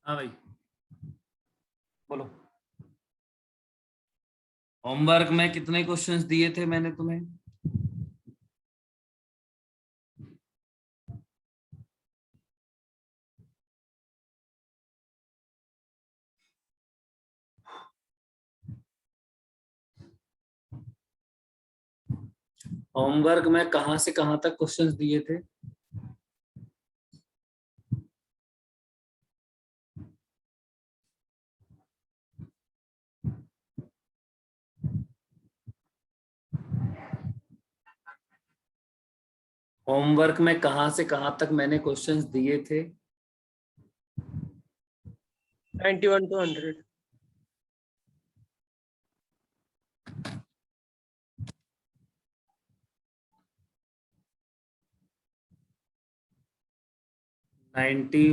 हाँ भाई बोलो। होमवर्क में कितने क्वेश्चंस दिए थे मैंने तुम्हें? होमवर्क में कहाँ से कहाँ तक क्वेश्चंस दिए थे? होमवर्क में कहाँ से कहाँ तक मैंने क्वेश्चंस दिए थे? 91 to 100. नाइन्टी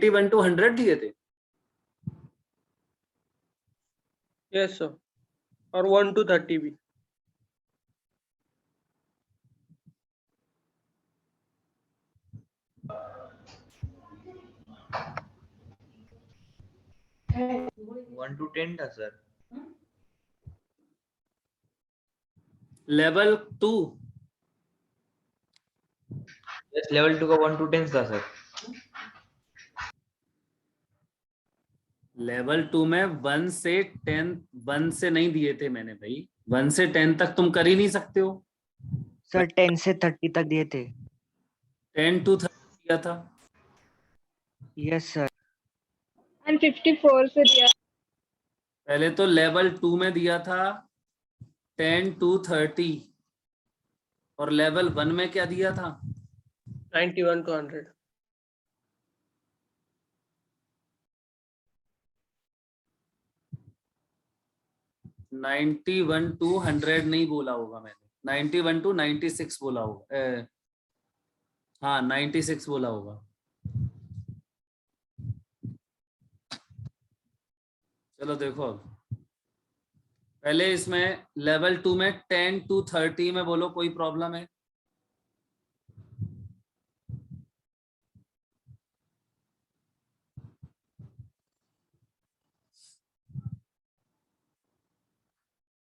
वन टू 100 दिए थे। Yes, sir. और 1 to 30 भी. वन टू 10 था सर। लेवल 2 यस, लेवल 2 का 1 to 10 था सर। लेवल 2 में 1 से 10, 1 से नहीं दिए थे मैंने भाई। 1 से 10 तक तुम कर ही नहीं सकते हो सर 10 से 30 तक दिए थे। 10 to 30 दिया था। Yes sir. 54 से दिया। पहले तो लेवल 2 में दिया था 10 to 30 और लेवल 1 में क्या दिया था? 91 to 100. 91 to 100 नहीं बोला होगा मैंने, 91 to 96 बोला होगा। हाँ 96 बोला होगा। चलो देखो अब पहले इसमें लेवल 2 में 10 to 30 में बोलो कोई प्रॉब्लम है?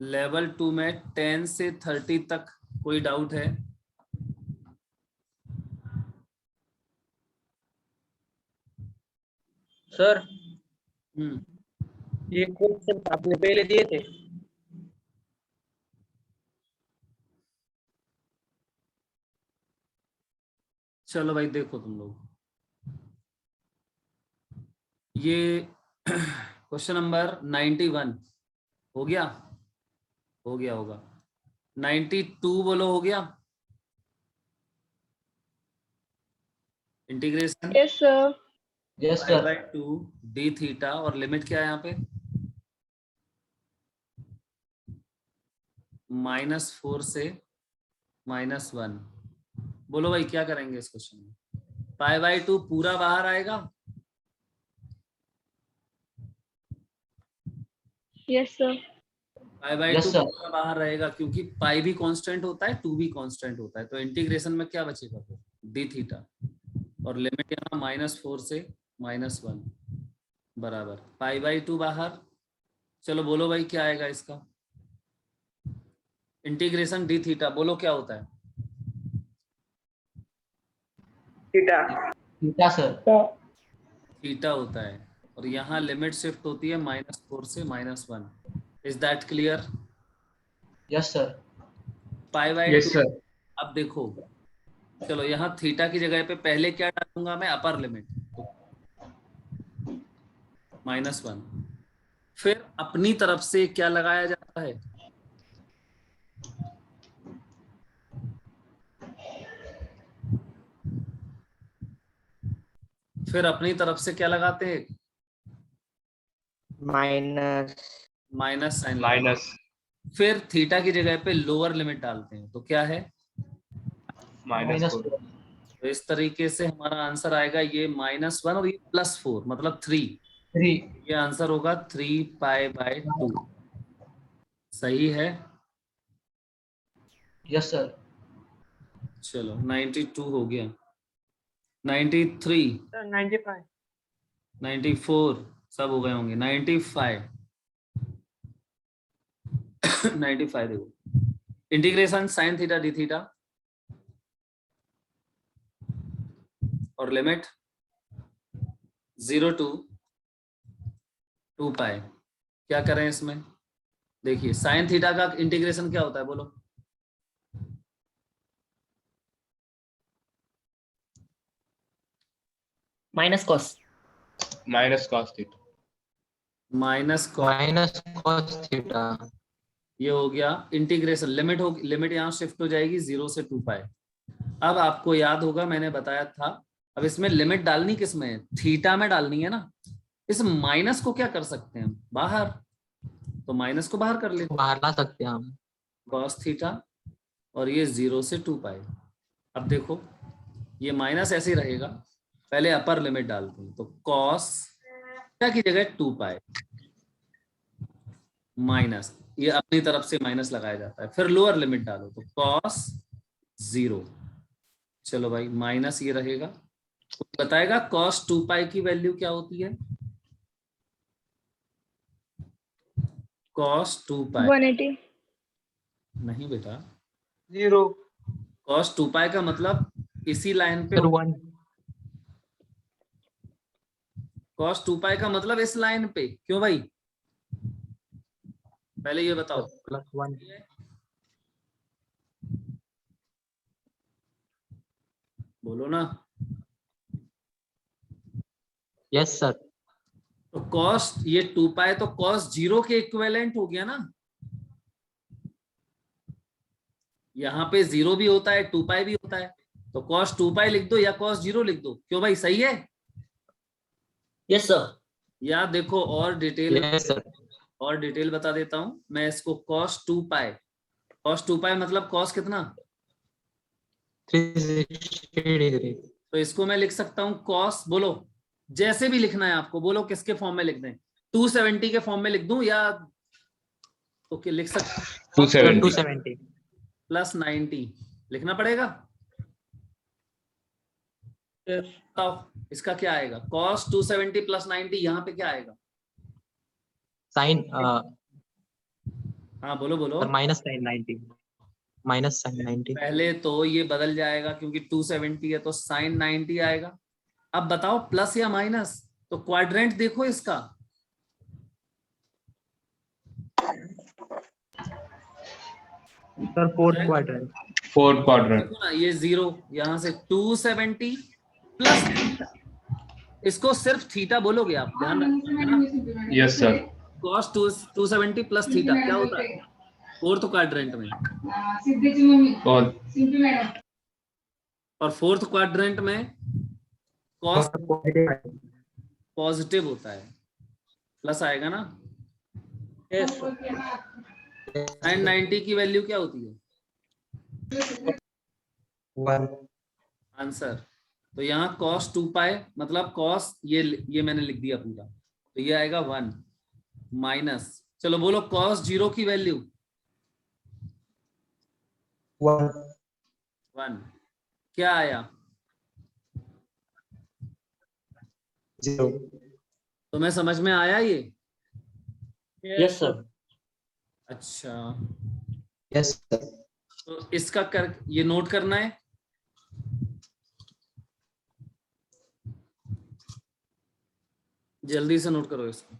लेवल 2 में 10 से 30 तक कोई डाउट है? सर हम्म ये क्वेश्चन आपने पहले दिए थे. चलो भाई देखो तुम लोग, ये क्वेश्चन नंबर 91 हो गया? हो गया होगा। 92 बोलो हो गया? Integration yes sir. यस पाई सर। बाय 2 डी थीटा और लिमिट क्या है यहाँ पे? -4 से -1। बोलो भाई क्या करेंगे इस क्वेश्चन में? पाई बाय 2 पूरा बाहर आएगा? Yes sir. Pi by Yes, 2 sir. पूरा बाहर रहेगा क्योंकि पाई भी कांस्टेंट होता है, 2 भी कांस्टेंट होता है। तो इंटीग्रेशन में क्या बचेगा फिर? डी थीटा और लिमिट यहाँ -4 से -1 बराबर पाई बाय 2 बाहर। चलो बोलो भाई क्या आएगा इसका? इंटीग्रेशन डी थीटा बोलो क्या होता है? थीटा. Theta sir. थीटा होता है और यहाँ लिमिट शिफ्ट होती है -4 से -1। Is that clear? Yes sir. Pi by yes 2। Sir. अब देखो चलो यहाँ थीटा की जगह पे पहले क्या डालूंगा मैं? Upper limit -1। फिर अपनी तरफ से क्या लगाया जाता है? फिर अपनी तरफ से क्या लगाते हैं? माइनस। Minus sign. माइनस। फिर थीटा की जगह पे लोअर लिमिट डालते हैं तो क्या है? -4। तो इस तरीके से हमारा आंसर आएगा ये -1 और ये +4 मतलब 3। 3। ये आंसर होगा 3 पाई बाय 2। सही है? Yes sir. चलो 92 हो गया, 93, Sir, 95. 94 सब हो गए होंगे, 95 95 देखो, integration sine theta d theta और लिमिट 0 to 2 पाई। क्या करें इसमें? देखिए साइन थीटा का इंटीग्रेशन क्या होता है बोलो? Minus cos minus cos theta. Minus minus cos theta. ये हो गया इंटीग्रेशन, लिमिट हो, लिमिट यहाँ शिफ्ट हो जाएगी 0 से 2 पाई। अब आपको याद होगा मैंने बताया था, अब इसमें लिमिट डालनी किस में है? थीटा में डालनी है ना। इस माइनस को क्या कर सकते हैं? बाहर, तो माइनस को बाहर कर लेते हैं, बाहर ला सकते हैं हम। कॉस थीटा, और ये 0 से 2 पाई। अब देखो ये माइनस ऐसे ही रहेगा, पहले अपर लिमिट डालते हैं, तो कॉस थीटा की जगह 2 पाई माइनस, ये अपनी तरफ से माइनस लगाया जाता है, फिर लोअर लिमिट डालो तो कॉस 0। चलो भाई माइनस ये रहेगा, बताएगा कॉस 2 पाई की वैल्यू क्या होती है? कॉस 2 पाई 180. नहीं बेटा, 0. कॉस 2 पाई का मतलब इसी लाइन पे, सर 1 कॉस 2 पाई का मतलब इस लाइन पे, क्यों भाई? पहले ये बताओ। +1 बोलो ना। Yes sir. तो कॉस ये 2 पाई तो कॉस 0 के इक्विवेलेंट हो गया ना। यहाँ पे 0 भी होता है 2 पाई भी होता है, तो कॉस 2 पाई लिख दो या कॉस 0 लिख दो, क्यों भाई सही है? यस सर या देखो और डिटेल, यस सर। और डिटेल बता देता हूं मैं इसको। कॉस 2 पाई, कॉस 2 पाई मतलब कॉस कितना? 360 डिग्री। तो इसको मैं लिख सकता हूं कॉस, बोलो जैसे भी लिखना है आपको, बोलो किसके फॉर्म में लिख दें? 270 के फॉर्म में लिख दूं या तो क्या लिख सकता हूं? 270. 270 प्लस 90 लिखना पड़ेगा। Yes. बताओ इसका क्या आएगा? कॉस 270 प्लस 90, यहाँ पे क्या आएगा? साइन हाँ बोलो बोलो। Sir minus sine 90 minus sine 90। पहले तो ये बदल जाएगा क्योंकि 270 है तो साइन 90 आएगा। अब बताओ प्लस या माइनस, तो क्वाड्रेंट देखो इसका, sir fourth quadrant. Fourth quadrant. देखो ना ये 0, यहां से 270 प्लस, इसको सिर्फ थीटा बोलोगे आप, ध्यान रखना है ना। Yes sir. Cos 270 plus theta क्या होता है फोर्थ क्वाड्रेंट में? और और फोर्थ क्वाड्रेंट में कॉस पॉजिटिव होता है, प्लस आएगा ना। Yes, sir. साइन 90 की वैल्यू क्या होती है? 1 आंसर, तो यहाँ cos 2 पाई मतलब cos, ये मैंने लिख दिया पूरा, तो ये आएगा 1 माइनस, चलो बोलो cos 0 की वैल्यू 1, क्या आया? 0। तुम्हें समझ में आया ये? यस सर अच्छा, यस सर। तो इसका कर ये नोट करना है, जल्दी से नोट करो इसको।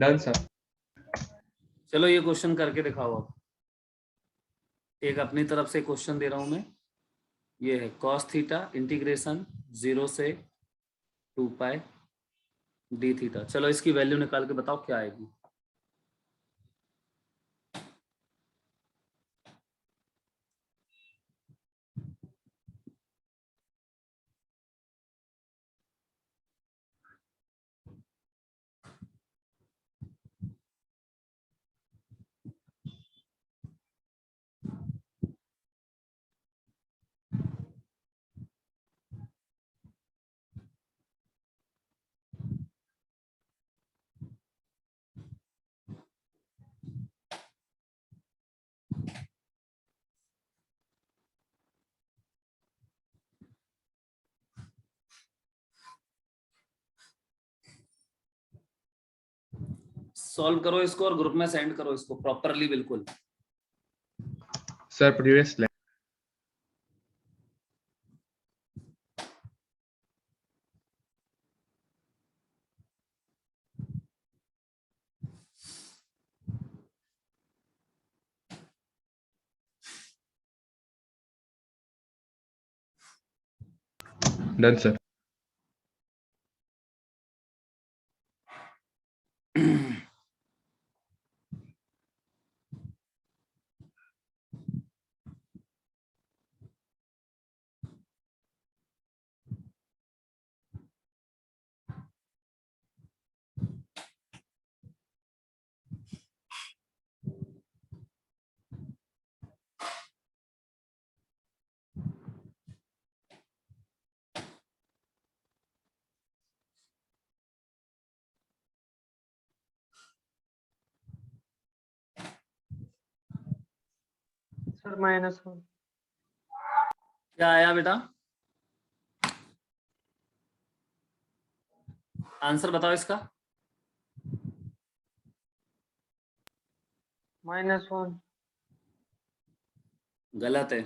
Done, sir. चलो ये क्वेश्चन करके दिखाओ अब। एक अपनी तरफ से क्वेश्चन दे रहा हूं मैं। ये है cos थीटा इंटीग्रेशन 0 से 2 पाई डी थीटा। चलो इसकी वैल्यू निकाल के बताओ क्या आएगी। सॉल्व करो इसको और ग्रुप में सेंड करो इसको प्रॉपरली बिल्कुल। Sir, previous slide. Done, sir. Sir, -1. क्या आया बेटा? आंसर बताओ इसका। -1. गलत है।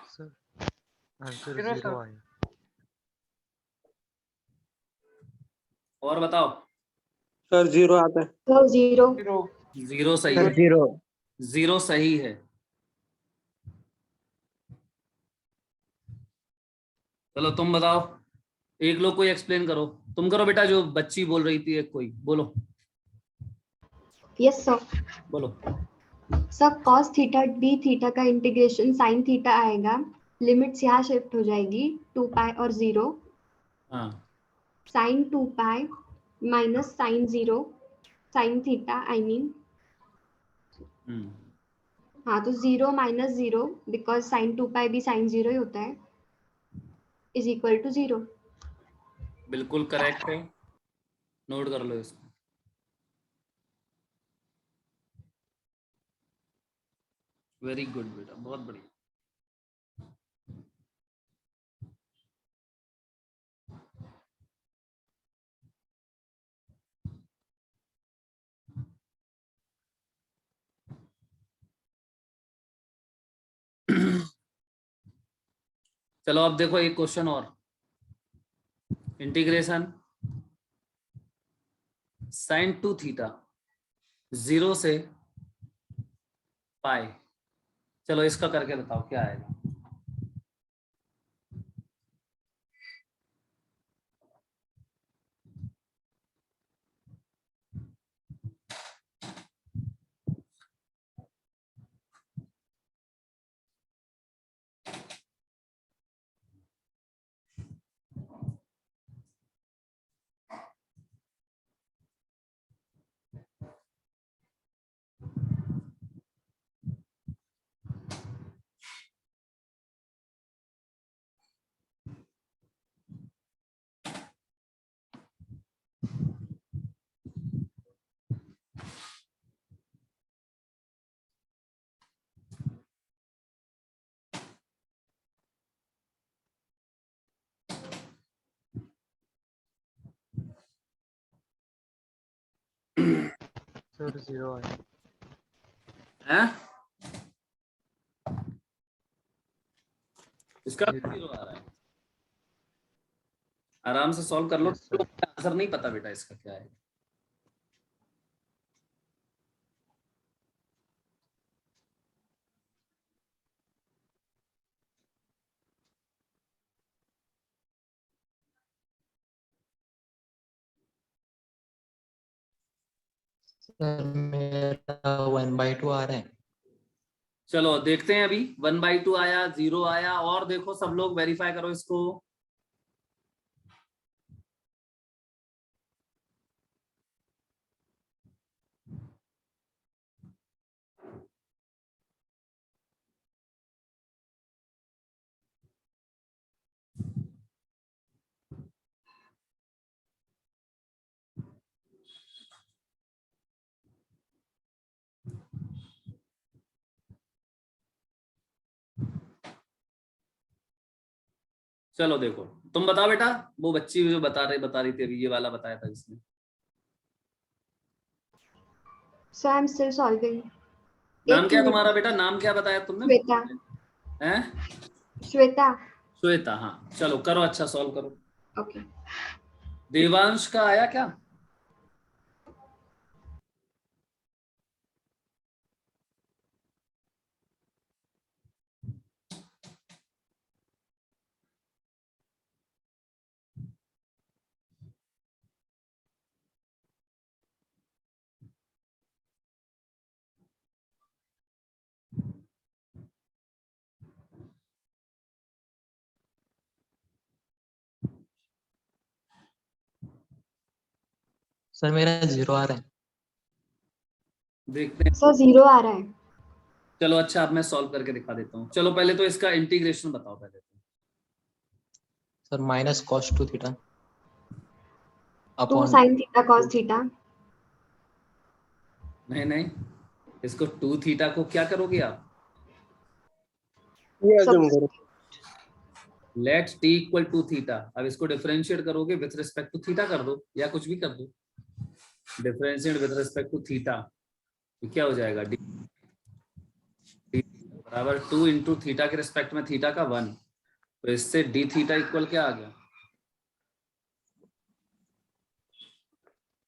Sir answer Zero, 0 sir. आया। और बताओ। Sir, 0 आता है। सर 0। 0. जीरो सही सर है। 0। जीरो सही है। चलो तुम बताओ। एक लोग कोई एक्सप्लेन करो। तुम करो बेटा, जो बच्ची बोल रही थी एक, कोई बोलो यस सर। बोलो। Sir cos theta d theta का इंटीग्रेशन sin थीटा आएगा। लिमिट्स यहाँ शिफ्ट हो जाएगी 2 पाई और 0। हाँ sin 2 pi minus sin 0 sin theta I mean. हाँ तो 0 माइनस 0 बिकॉज sin 2 पाई भी sin 0 ही होता है इज इक्वल टू 0। बिल्कुल करेक्ट है। नोट कर लो इसको। वेरी गुड बेटा, बहुत बढ़िया। चलो अब देखो एक क्वेश्चन और। इंटीग्रेशन sin 2 थीटा 0 से पाई। चलो इसका करके बताओ क्या आएगा। सर 0 आया। हैं? इसका 0 आ रहा है। आराम से सॉल्व कर लो। Yes, sir. आंसर नहीं पता बेटा इसका क्या है। सर मेरा 1/2 आ रहा है। चलो देखते हैं अभी। 1/2 आया, 0 आया, और देखो सब लोग वेरीफाई करो इसको। चलो देखो, तुम बताओ बेटा। वो बच्ची जो बता रही थी अभी, ये वाला बताया था जिसने। सो आई एम स्टिल सॉल्विंग। नाम क्या है तुम्हारा बेटा? नाम क्या बताया तुमने? श्वेता। हैं? श्वेता। श्वेता, हाँ चलो करो, अच्छा सॉल्व करो। ओके। देवांश का आया क्या? सर मेरा 0 आ रहा है। देखते हैं। सर 0 आ रहा है। चलो अच्छा, अब मैं सॉल्व करके दिखा देता हूँ। चलो पहले तो इसका इंटीग्रेशन बताओ पहले तो। Sir minus cos 2 theta 2 upon sin theta cos theta. नहीं, इसको 2 थीटा को क्या करोगे आप? ये अज्यूम करो। Let t equal to theta. अब इसको डिफरेंशिएट करोगे विथ रिस्पेक्ट टू थीटा कर दो, या कुछ भी कर दो। Differentiate with respect to theta, ये क्या हो जाएगा? d बराबर 2 इंटू थीटा के रिस्पेक्ट में थीटा का 1। तो इससे d थीटा इक्वल क्या आ गया?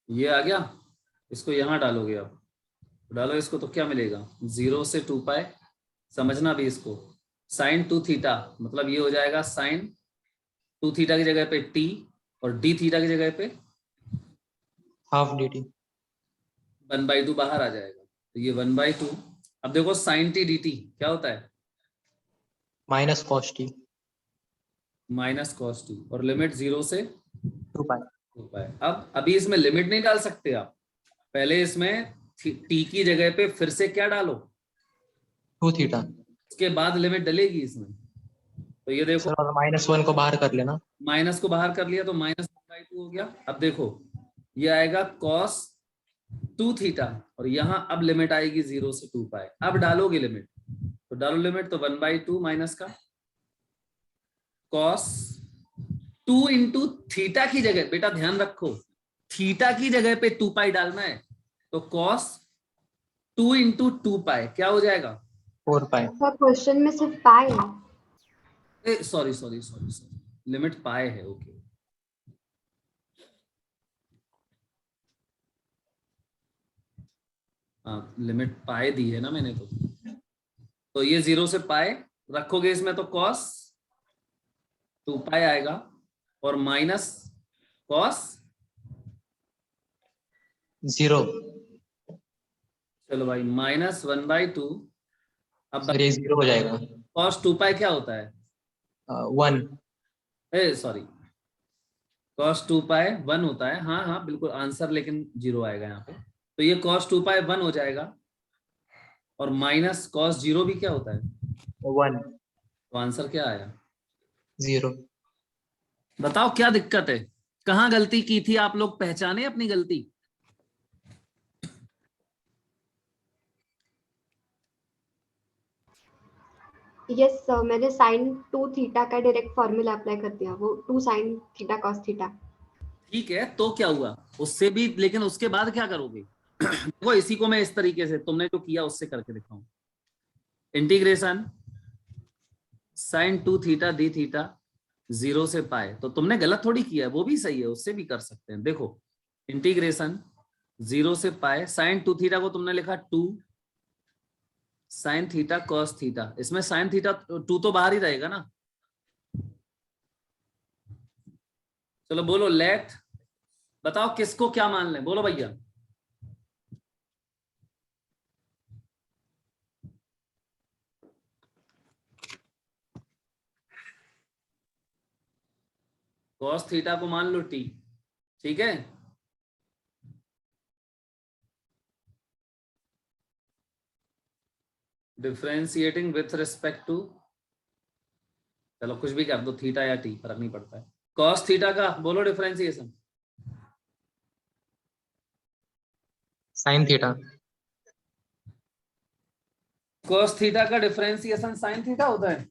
ये आ गया। इसको यहां डालोगे, अब डालो इसको तो क्या मिलेगा? 0 से 2 पाई। समझना भी इसको। साइन 2 थीटा मतलब ये हो जाएगा साइन 2 थीटा की जगह पे t, और d थीटा की जगह पे हाफ dt 1/2 बाहर आ जाएगा। तो ये 1/2। अब देखो साइन t dt क्या होता है? Minus cos t minus cos t, और लिमिट 0 से 2 पाई। 2 पाई। अब अभी इसमें लिमिट नहीं डाल सकते आप। पहले इसमें t की जगह पे फिर से क्या डालो? 2 थीटा। उसके बाद लिमिट डलेगी इसमें। तो ये देखो, सर और -1 को बाहर कर लेना। माइनस को बाहर कर लिया तो -1/2 हो गया। अब देखो ये आएगा cos 2 थीटा, और यहाँ अब लिमिट आएगी 0 से 2 पाई। अब डालोगे लिमिट, तो डालो लिमिट, तो 1/2 माइनस का cos 2 इंटू थीटा की जगह, बेटा ध्यान रखो थीटा की जगह पे 2 पाई डालना है। तो cos 2 इंटू 2 पाई क्या हो जाएगा? 4 पाई। सर क्वेश्चन में सिर्फ पाई है। सॉरी, लिमिट पाए है। ओके, हाँ लिमिट पाए दी है ना मैंने। तो ये 0 से पाए रखोगे इसमें, तो cos 2 पाई आएगा, और माइनस cos 0। चलो भाई -1/2। अब सर ये 0 हो जाएगा। cos 2 पाई क्या होता है? 1। सॉरी, cos 2 पाई 1 होता है। हाँ बिल्कुल आंसर, लेकिन 0 आएगा यहाँ पे। तो ये cos 2 पाई 1 हो जाएगा, और माइनस cos 0 भी क्या होता है? 1 तो आंसर क्या आया? 0। बताओ क्या दिक्कत है? कहाँ गलती की थी आप लोग? पहचाने अपनी गलती? यस सर, मैंने sin 2 थीटा का डायरेक्ट फॉर्मूला अप्लाई कर दिया, वो 2 sin थीटा cos थीटा। ठीक है, तो क्या हुआ उससे भी? लेकिन उसके बाद क्या करोगे? देखो इसी को मैं इस तरीके से तुमने जो किया उससे करके दिखाऊं। Integration sine 2 theta d theta 0 से पाए, तो तुमने गलत थोड़ी किया है, वो भी सही है, उससे भी कर सकते हैं। देखो इंटीग्रेशन 0 से पाए साइन 2 थीटा को तुमने लिखा 2 साइन थीटा कॉस थीटा, इसमें साइन थीटा 2 तो बाहर ही रहेगा ना। चलो बोलो लेट, बताओ किसको क्या मान लें, बोलो भैया। कॉस थीटा को मान लो टी, ठीक है। डिफरेंशिएटिंग विथ रिस्पेक्ट टू, चलो कुछ भी कर दो, थीटा या टी फर्क नहीं पड़ता है। कॉस थीटा का बोलो differentiation. Sin theta. Cos theta का डिफरेंशिएशन साइन थीटा होता है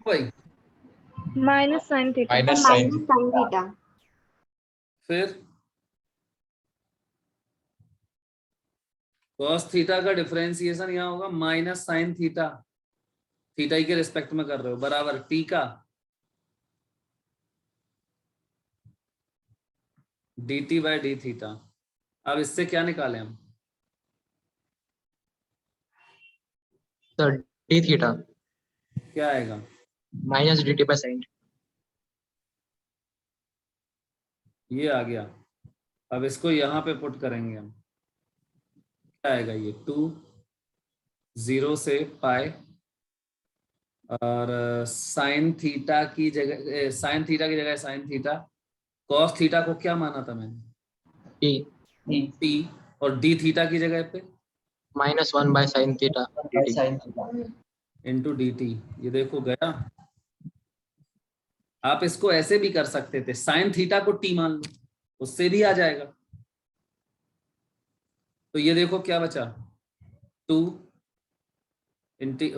भाई। Minus sine theta. Minus minus sine sine theta. फिर कॉस थीटा का डिफरेंशिएशन यहाँ होगा माइनस साइन थीटा, थीटा ही के रिस्पेक्ट में कर रहे हो, बराबर टी का d t by d theta. अब इससे क्या निकालें हम? Sir, d theta क्या आएगा? minus dt by sin. ये आ गया। अब इसको यहाँ पे पुट करेंगे हम, क्या आएगा ये 2 0 से पाई और साइन थीटा की जगह साइन थीटा, कॉस थीटा को क्या माना था मैंने? T टी, और डी थीटा की जगह पे minus 1 by sin theta dt. Into D T. ये देखो गया। आप इसको ऐसे भी कर सकते थे, साइन थीटा को टी मान लो, उससे भी आ जाएगा। तो ये देखो क्या बचा, 2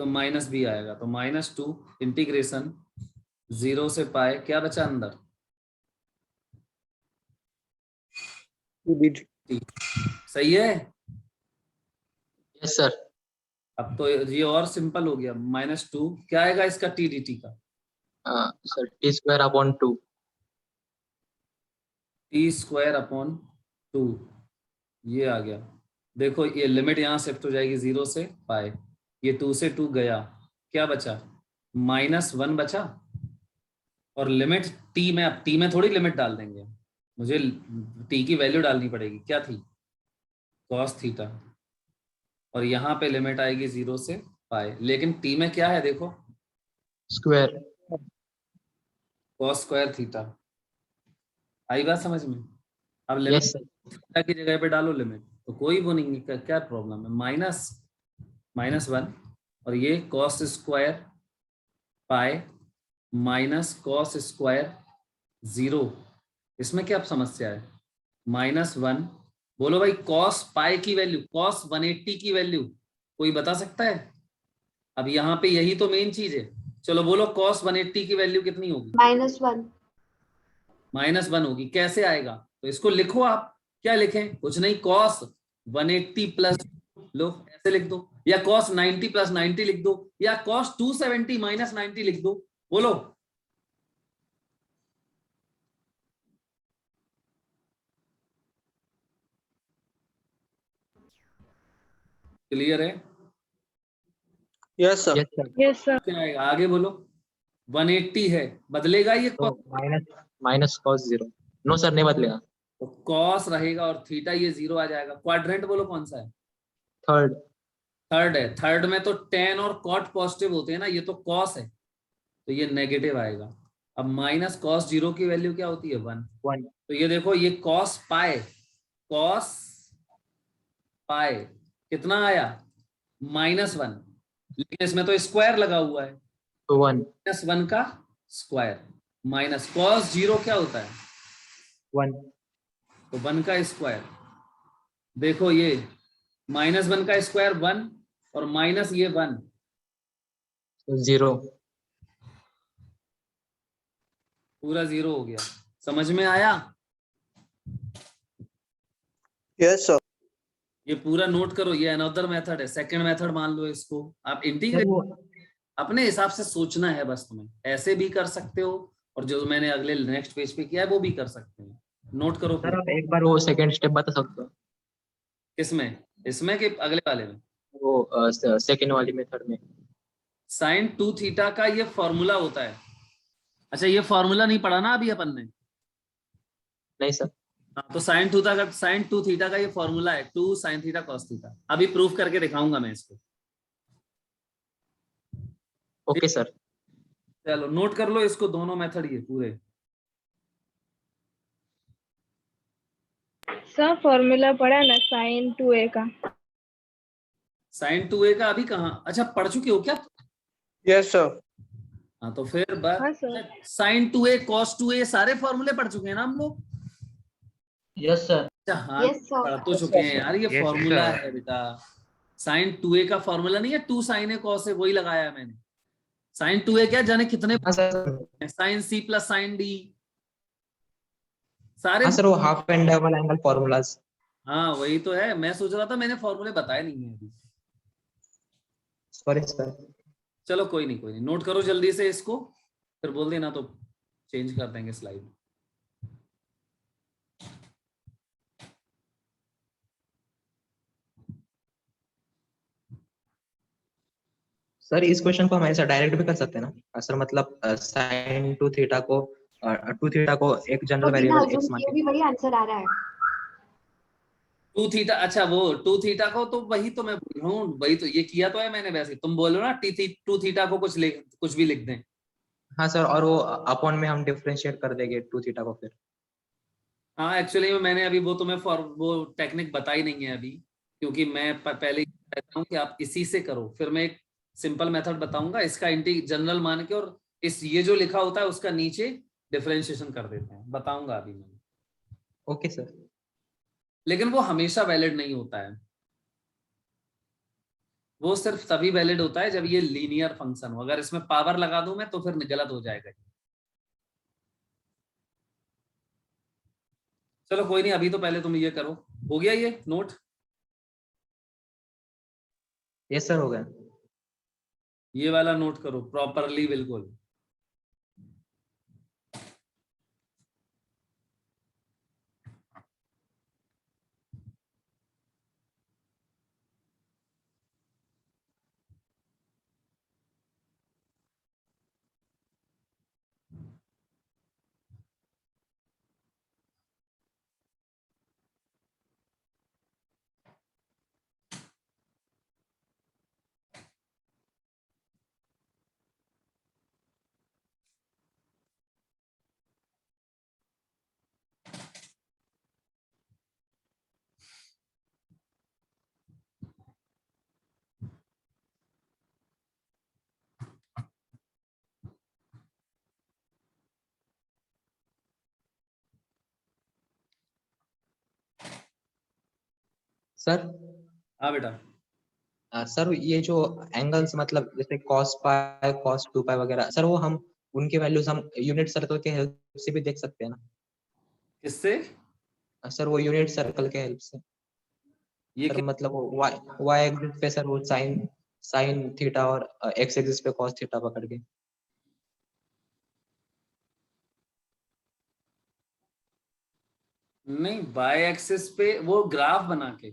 माइनस भी आएगा तो -2 इंटीग्रेशन 0 से पाए, क्या बचा अंदर? सही है। Yes sir. अब तो ये और सिंपल हो गया, -2 क्या आएगा इसका टी डी टी का? Sir, t square upon 2. T square upon 2, ये आ गया। देखो ये लिमिट यहाँ शिफ्ट हो जाएगी 0 से पाए, ये 2 से 2 गया, क्या बचा? -1 बचा। और लिमिट टी में, अब टी में थोड़ी लिमिट डाल देंगे, मुझे टी की वैल्यू डालनी पड़ेगी, क्या थी? Cos theta. और यहाँ पे लिमिट आएगी 0 से पाए, लेकिन टी में क्या है देखो, Square. Cos square theta. आई बात समझ में? अब लिमिट Yes sir. थीटा की जगह पे डालो लिमिट, तो कोई वो नहीं, क्या प्रॉब्लम है? -1 और ये cos square pi minus cos square 0, इसमें क्या समस्या है? -1, बोलो भाई कॉस पाई की वैल्यू, कॉस 180 की वैल्यू कोई बता सकता है? अब यहाँ पे यही तो मेन चीज है। चलो बोलो कॉस 180 की वैल्यू कितनी होगी? -1। -1 होगी। कैसे आएगा? तो इसको लिखो आप, क्या लिखें? कुछ नहीं, कॉस 180 प्लस लो, ऐसे लिख दो, या कॉस 90 प्लस 90 लिख दो, या कॉस 270 माइनस 90 लिख दो। बोलो क्लियर है? Yes sir. Yes sir. Yes sir. क्या आएगा आगे बोलो? 180 है, बदलेगा ये So cos? minus cos 0. No sir, नहीं बदलेगा. तो कॉस रहेगा और थीटा ये 0 आ जाएगा। क्वाड्रेंट बोलो कौन सा है? Third. थर्ड है। थर्ड में तो टेन और कॉट पॉजिटिव होते हैं ना, ये तो कॉस है तो ये नेगेटिव आएगा। अब माइनस कॉस 0 की वैल्यू क्या होती है? 1। 1. तो ये देखो ये कॉस पाए कितना आया? -1, लेकिन इसमें तो स्क्वायर लगा हुआ है, So 1. -1 का स्क्वायर माइनस कॉस 0 क्या होता है? 1. तो 1 का स्क्वायर। देखो ये -1 का स्क्वायर 1 और माइनस ये 1, So 0. पूरा 0 हो गया। समझ में आया? Yes sir. ये पूरा नोट करो, ये अनदर मेथड है, सेकंड मेथड मान लो इसको। आप सर इंटीग्रेट वो अपने हिसाब से सोचना है बस तुम्हें, ऐसे भी कर सकते हो और जो मैंने अगले नेक्स्ट पेज पे किया है वो भी कर सकते हैं। नोट करो सर पूरा। आप एक बार वो सेकंड स्टेप बता सकते हो? किसमें, इसमें कि अगले वाले में? वो सेकंड वाली मेथड में। साइन 2 थीटा का ये फॉर्मूला होता है। अच्छा, ये फॉर्मूला नहीं पढ़ा ना अभी अपन ने? नहीं सर। हाँ, तो साइन 2 थीटा का ये फॉर्मूला है 2 साइन थीटा कॉस थीटा। अभी प्रूफ करके दिखाऊंगा मैं इसको। Okay sir. चलो नोट कर लो इसको, दोनों मेथड ये पूरे। सर फॉर्मूला पढ़ा ना साइन 2a का। साइन 2a का अभी कहाँ, अच्छा पढ़ चुके हो क्या? Yes sir. हाँ तो फिर हाँ sir. Sign 2a cos 2a सारे फॉर्मूले पढ़ चुके हैं ना हम लोग? Yes, sir. अच्छा हाँ, Yes, sir. पढ़ तो चुके हैं यार, ये Yes, फॉर्मूला sir. है बेटा। साइन 2a का फॉर्मूला नहीं है 2 साइन ए कॉस ए, वही लगाया है मैंने। साइन 2a क्या जाने कितने हाँ sir. Sine C plus sine D सारे। हाँ सर वो half and double angle formulas. हाँ वही तो है, मैं सोच रहा था मैंने फॉर्मूले बताए नहीं है अभी। Sorry sir. चलो कोई नहीं कोई नहीं, नोट करो जल्दी से इसको, फिर बोल देना तो चेंज कर देंगे स्लाइड। सर इस क्वेश्चन को हम ऐसा डायरेक्ट भी कर सकते हैं ना सर, मतलब साइन 2 थीटा को 2 थीटा को एक तो जनरल बिना वेरिएबल assume एक्स मान किए के। भी वही आंसर आ रहा है। 2 थीटा, अच्छा वो 2 थीटा को तो वही तो मैं बोल रहा हूँ, वही तो ये किया तो है मैंने। वैसे तुम बोलो ना 2 थीटा को कुछ भी लिख दें। हाँ सर, और वो अपॉन में हम डिफरेंशिएट कर देंगे 2 थीटा को फिर। हाँ एक्चुअली मैंने अभी वो तुम्हें वो टेक्निक बताई नहीं है अभी, क्योंकि मैं पहले ही कहता हूँ कि आप इसी से करो, फिर मैं एक सिंपल मेथड बताऊंगा इसका जनरल मान के, और इस ये जो लिखा होता है उसका नीचे डिफरेंशिएशन कर देते हैं, बताऊंगा अभी मैं। Okay sir. लेकिन वो हमेशा वैलिड नहीं होता है, वो सिर्फ तभी वैलिड होता है जब ये लीनियर फंक्शन हो। अगर इसमें पावर लगा दूं मैं तो फिर गलत हो जाएगा। चलो कोई नहीं, अभी तो पहले तुम ये करो। हो गया ये नोट? यस सर हो गया। ये वाला नोट करो प्रॉपरली बिल्कुल। सर हाँ बेटा। सर ये जो एंगल्स मतलब जैसे cos पाई cos 2 पाई वगैरह, सर वो हम उनके वैल्यूज हम यूनिट सर्कल के हेल्प से भी देख सकते हैं ना? किससे? सर वो यूनिट सर्कल के हेल्प से। ये सर मतलब वो y एक्सिस पे सर वो साइन थीटा और x एक्सिस पे cos थीटा पकड़ के। नहीं, बाय एक्सिस पे वो ग्राफ बना के।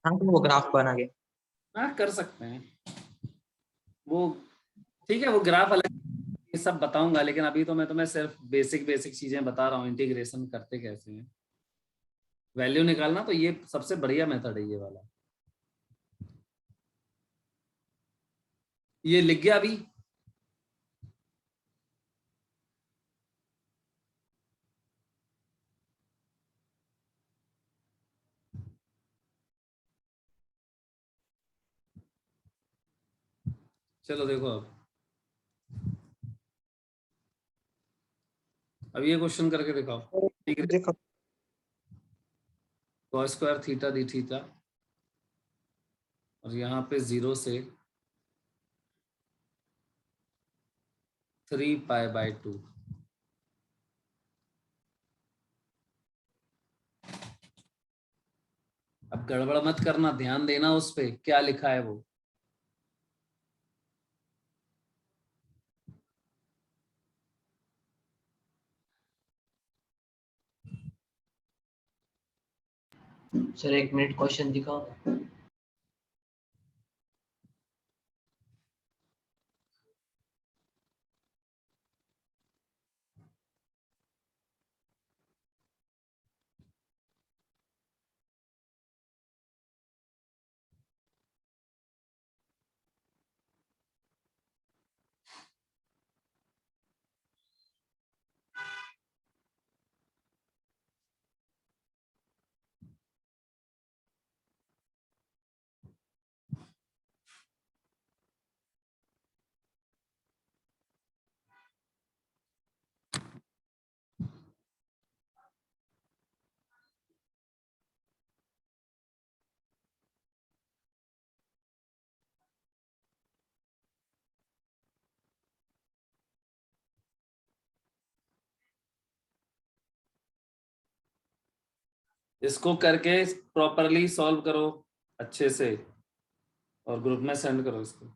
हाँ तो वो ग्राफ बना के। हाँ कर सकते हैं वो, ठीक है वो ग्राफ अलग, ये सब बताऊंगा, लेकिन अभी तो मैं तुम्हें सिर्फ बेसिक चीजें बता रहा हूँ, इंटीग्रेशन करते कैसे हैं, वैल्यू निकालना। तो ये सबसे बढ़िया मेथड है ये वाला। ये लिख गया अभी? चलो देखो अब ये क्वेश्चन करके दिखाओ। देखो cos square theta d theta, और यहाँ पे 0 से 3 पाई बाय 2। अब गड़बड़ मत करना, ध्यान देना उस पे क्या लिखा है वो। सर 1 मिनट क्वेश्चन दिखाओ। इसको करके प्रॉपरली सॉल्व करो अच्छे से और ग्रुप में सेंड करो इसको।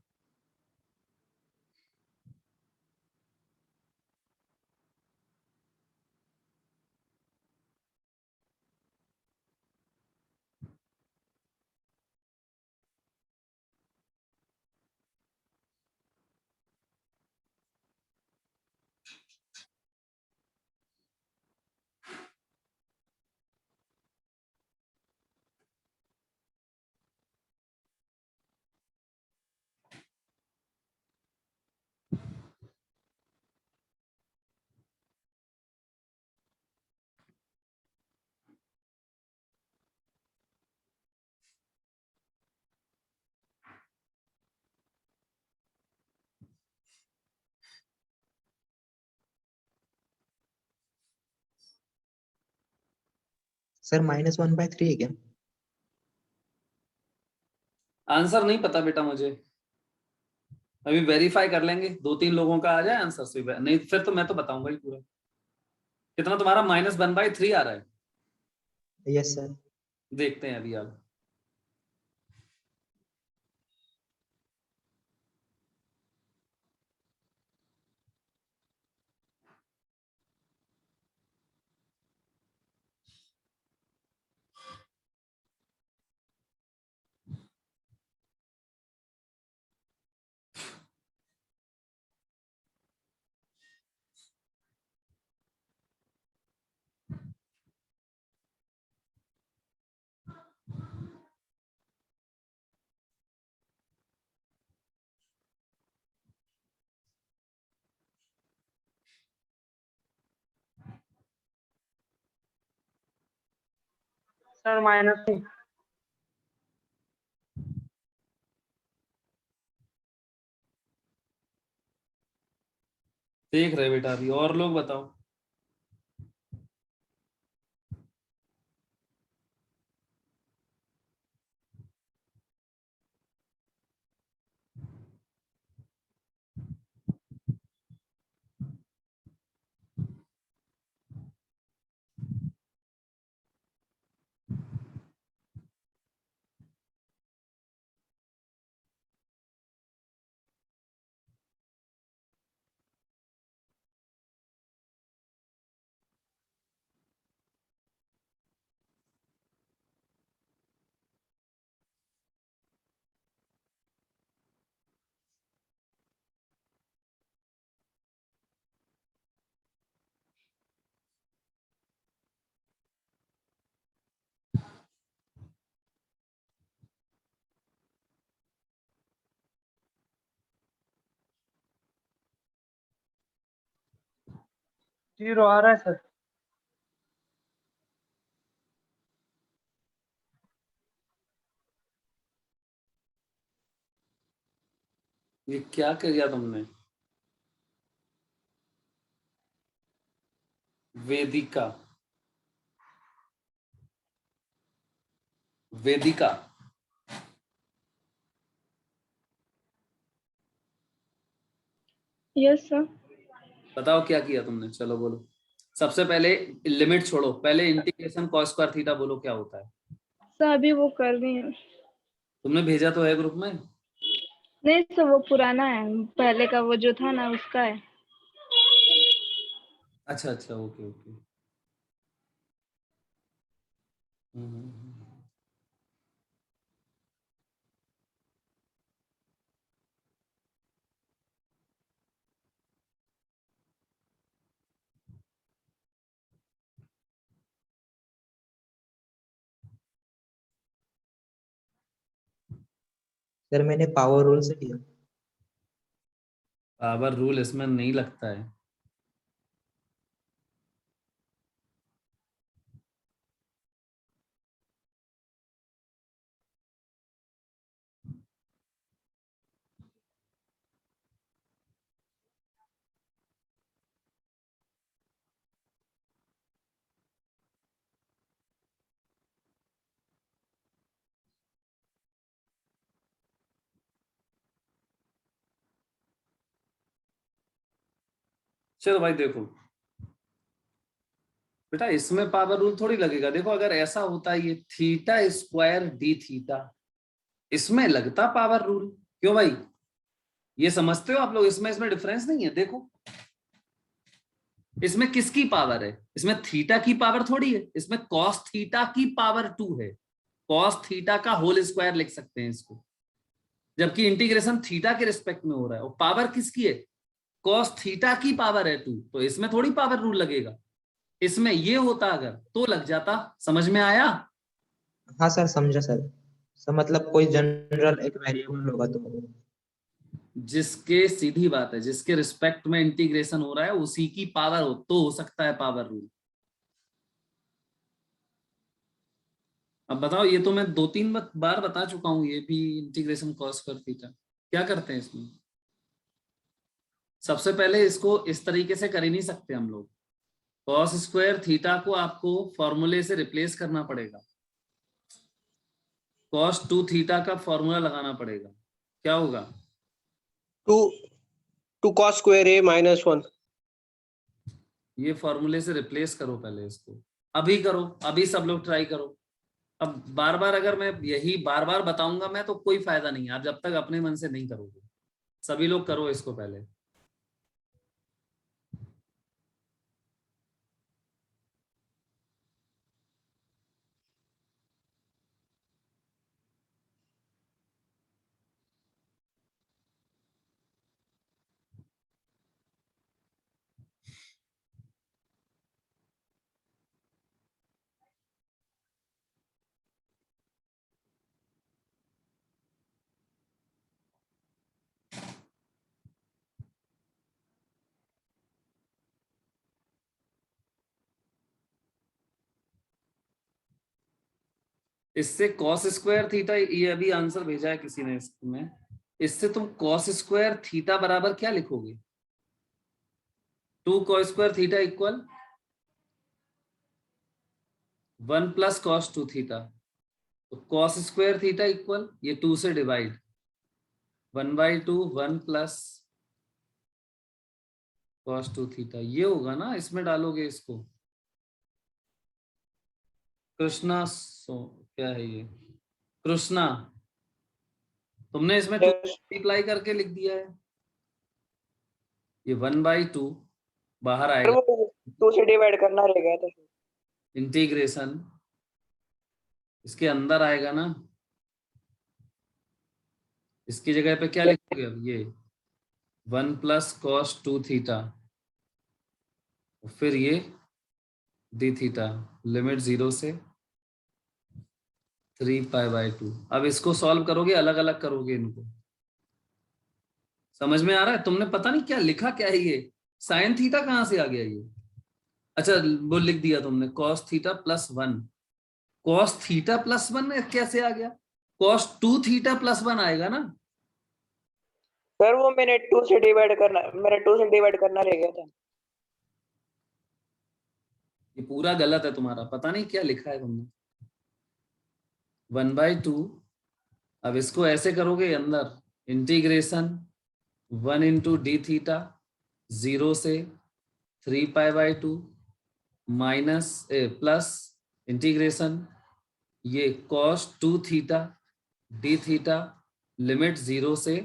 सर -1/3 है क्या? आंसर नहीं पता बेटा मुझे, अभी वेरीफाई कर लेंगे, 2-3 लोगों का आ जाए आंसर से, नहीं फिर तो मैं तो बताऊंगा ही पूरा। कितना तुम्हारा -1/3 आ रहा है? Yes sir. देखते हैं अभी आप। सर -3। देख रहे बेटा अभी, और लोग बताओ। जीरो आ रहा है सर। ये क्या किया तुमने? वेदिका, वेदिका, यस सर। बताओ क्या किया तुमने, चलो बोलो। सबसे पहले लिमिट छोड़ो, पहले इंटीग्रेशन cos स्क्वायर थीटा बोलो क्या होता है। सर अभी वो कर रही हूँ। तुमने भेजा तो है ग्रुप में? नहीं सर वो पुराना है, पहले का वो जो था ना उसका है। अच्छा अच्छा, ओके ओके। हम्म। सर मैंने पावर रूल से किया। पावर रूल इसमें नहीं लगता है। चलो भाई देखो बेटा, इसमें पावर रूल थोड़ी लगेगा। देखो अगर ऐसा होता है ये थीटा स्क्वायर डी थीटा, इसमें लगता पावर रूल। क्यों भाई, ये समझते हो आप लोग? इसमें इसमें डिफरेंस नहीं है। देखो इसमें किसकी पावर है? इसमें थीटा की पावर थोड़ी है, इसमें कॉस थीटा की पावर 2 है। कॉस थीटा का होल स्क्वायर लिख सकते हैं इसको, जबकि इंटीग्रेशन थीटा के रिस्पेक्ट में हो रहा है। और पावर किसकी है? कॉस थीटा की पावर है 2, तो इसमें थोड़ी पावर रूल लगेगा। इसमें ये होता अगर तो लग जाता। समझ में आया? हाँ सर समझा सर। सर मतलब कोई जनरल एक वेरिएबल होगा तो। जिसके, सीधी बात है, जिसके रिस्पेक्ट में इंटीग्रेशन हो रहा है उसी की पावर हो तो हो सकता है पावर रूल। अब बताओ, ये तो मैं 2-3 बार बता चुका हूं, ये भी इंटीग्रेशन कॉस स्क्वायर थीटा। क्या करते हैं इसमें? सबसे पहले इसको इस तरीके से कर ही नहीं सकते हम लोग। कॉस स्क्वायर थीटा को आपको फॉर्मूले से रिप्लेस करना पड़ेगा। कॉस 2 थीटा का फॉर्मूला लगाना पड़ेगा। क्या होगा? 2 cos square a minus 1। ये फॉर्मूले से रिप्लेस करो पहले इसको। अभी करो, अभी सब लोग ट्राई करो। अब बार बार अगर मैं यही बार बार बताऊंगा मैं तो कोई फायदा नहीं है। आप जब तक अपने मन से नहीं करोगे। सभी लोग करो इसको पहले। इससे कॉस स्क्वायर थीटा, ये अभी आंसर भेजा है किसी ने इसमें। इससे तुम कॉस स्क्वायर थीटा बराबर क्या लिखोगे? 2 cos square theta equal 1 plus cos 2 theta. तो कॉस स्क्वायर थीटा इक्वल, ये 2 से डिवाइड, 1/2 1 प्लस कॉस 2 थीटा। ये होगा ना, इसमें डालोगे इसको। कृष्णा क्या है ये? कृष्णा, तुमने इसमें 2 मल्टीप्लाई करके लिख दिया है। ये 1/2 बाहर आएगा, 2 से डिवाइड करना रह गया था। इंटीग्रेशन इसके अंदर आएगा ना। इसकी जगह पे क्या लिखोगे अब? ये 1 प्लस कॉस 2 थीटा, फिर ये डी थीटा, लिमिट 0 से 3π/2। अब इसको सॉल्व करोगे, अलग अलग करोगे इनको। समझ में आ रहा है? तुमने पता नहीं क्या लिखा, क्या है ये? साइन थीटा कहां से आ गया ये? अच्छा वो लिख दिया तुमने cos theta plus 1। Cos theta plus 1 कैसे आ गया? कॉस 2 थीटा प्लस 1 आएगा ना। सर वो मैंने 2 से डिवाइड करना रह गया था। ये पूरा गलत है तुम्हारा, पता नहीं क्या लिखा है तुमने। 1/2। अब इसको ऐसे करोगे अंदर, इंटीग्रेशन 1 इंटू डी थीटा 0 से 3π/2 माइनस प्लस इंटीग्रेशन ये cos 2 theta d theta limit 0 से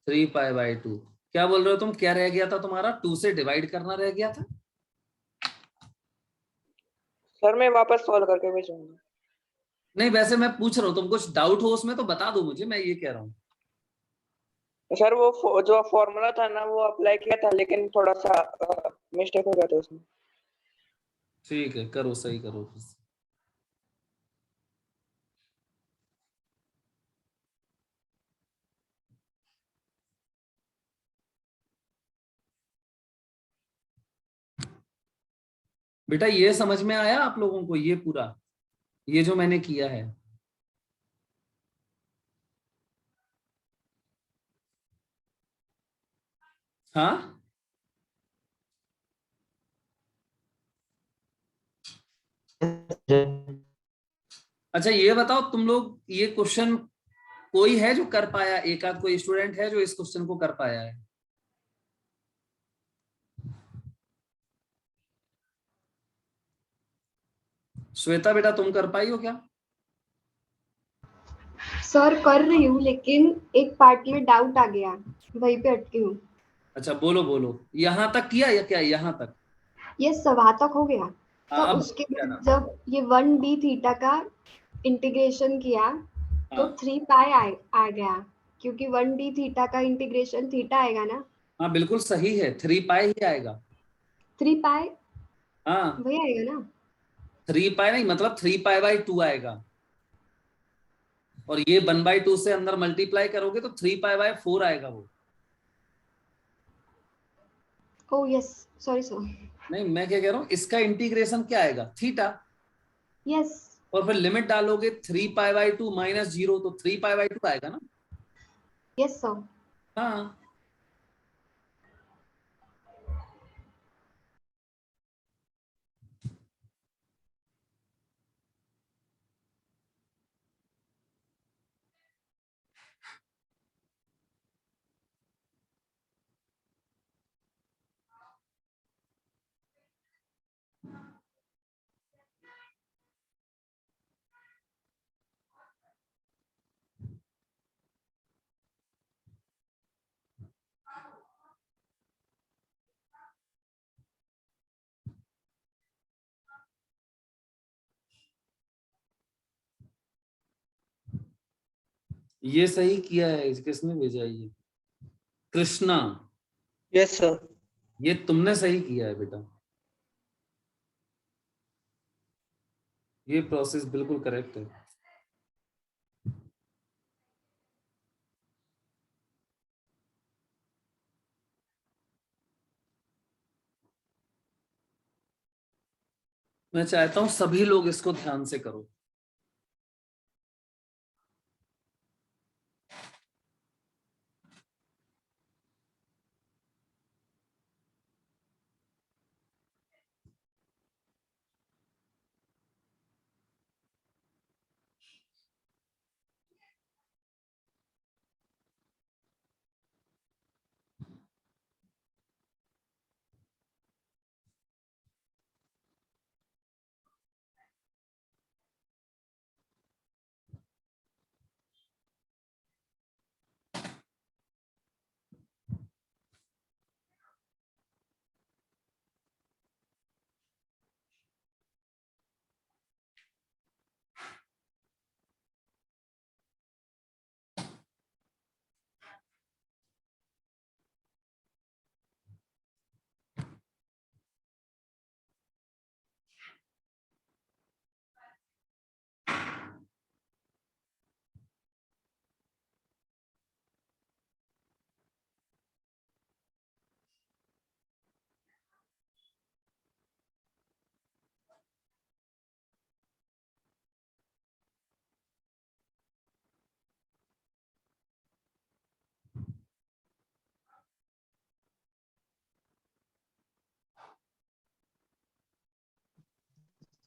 3 पाई बाई 2। क्या बोल रहे हो तुम, क्या रह गया था तुम्हारा? 2 से डिवाइड करना रह गया था। सर मैं वापस सॉल्व करके भेजूंगा। नहीं वैसे मैं पूछ रहा हूँ, तुम कुछ डाउट हो उसमें तो बता दो मुझे, मैं ये कह रहा हूँ। सर वो जो फॉर्मूला था ना वो अप्लाई किया था, लेकिन थोड़ा सा मिस्टेक हो गया था उसमें। ठीक है, करो, सही करो फिर से। बेटा ये समझ में आया आप लोगों को, ये पूरा ये जो मैंने किया है? हाँ अच्छा ये बताओ तुम लोग, ये क्वेश्चन कोई है जो कर पाया? एक आध कोई स्टूडेंट है जो इस क्वेश्चन को कर पाया है? श्वेता बेटा तुम कर पाई हो क्या? सर कर रही हूँ, लेकिन एक पार्ट में डाउट आ गया, वहीं पे अटकी हूँ। अच्छा बोलो बोलो, यहाँ तक किया या क्या? यहाँ तक? ये सभा तक हो गया। तो हाँ, अब उसके क्या बाद ना? जब ये 1d थीटा का इंटीग्रेशन किया तो हाँ 3 पाई आ गया, क्योंकि 1d थीटा का इंटीग्रेशन थीटा आएगा ना। हाँ बिल्कुल सही है, 3 पाई ही आएगा। 3 पाई हाँ वही आएगा ना। 3 पाई नहीं, मतलब 3 पाई बाई 2 आएगा, और ये 1/2 से अंदर मल्टीप्लाई करोगे तो 3 पाई बाई 4 आएगा वो। Oh yes, sorry sir. नहीं मैं क्या कह रहा हूँ, इसका इंटीग्रेशन क्या आएगा? थीटा। यस और फिर लिमिट डालोगे 3 पाई बाई 2 माइनस 0, तो 3 पाई बाई 2 आएगा ना। Yes sir. हाँ ये सही किया है, किसने भेजा है ये? Krishna, yes sir. ये तुमने सही किया है बेटा, ये प्रोसेस बिल्कुल करेक्ट है। मैं चाहता हूं सभी लोग इसको ध्यान से करो।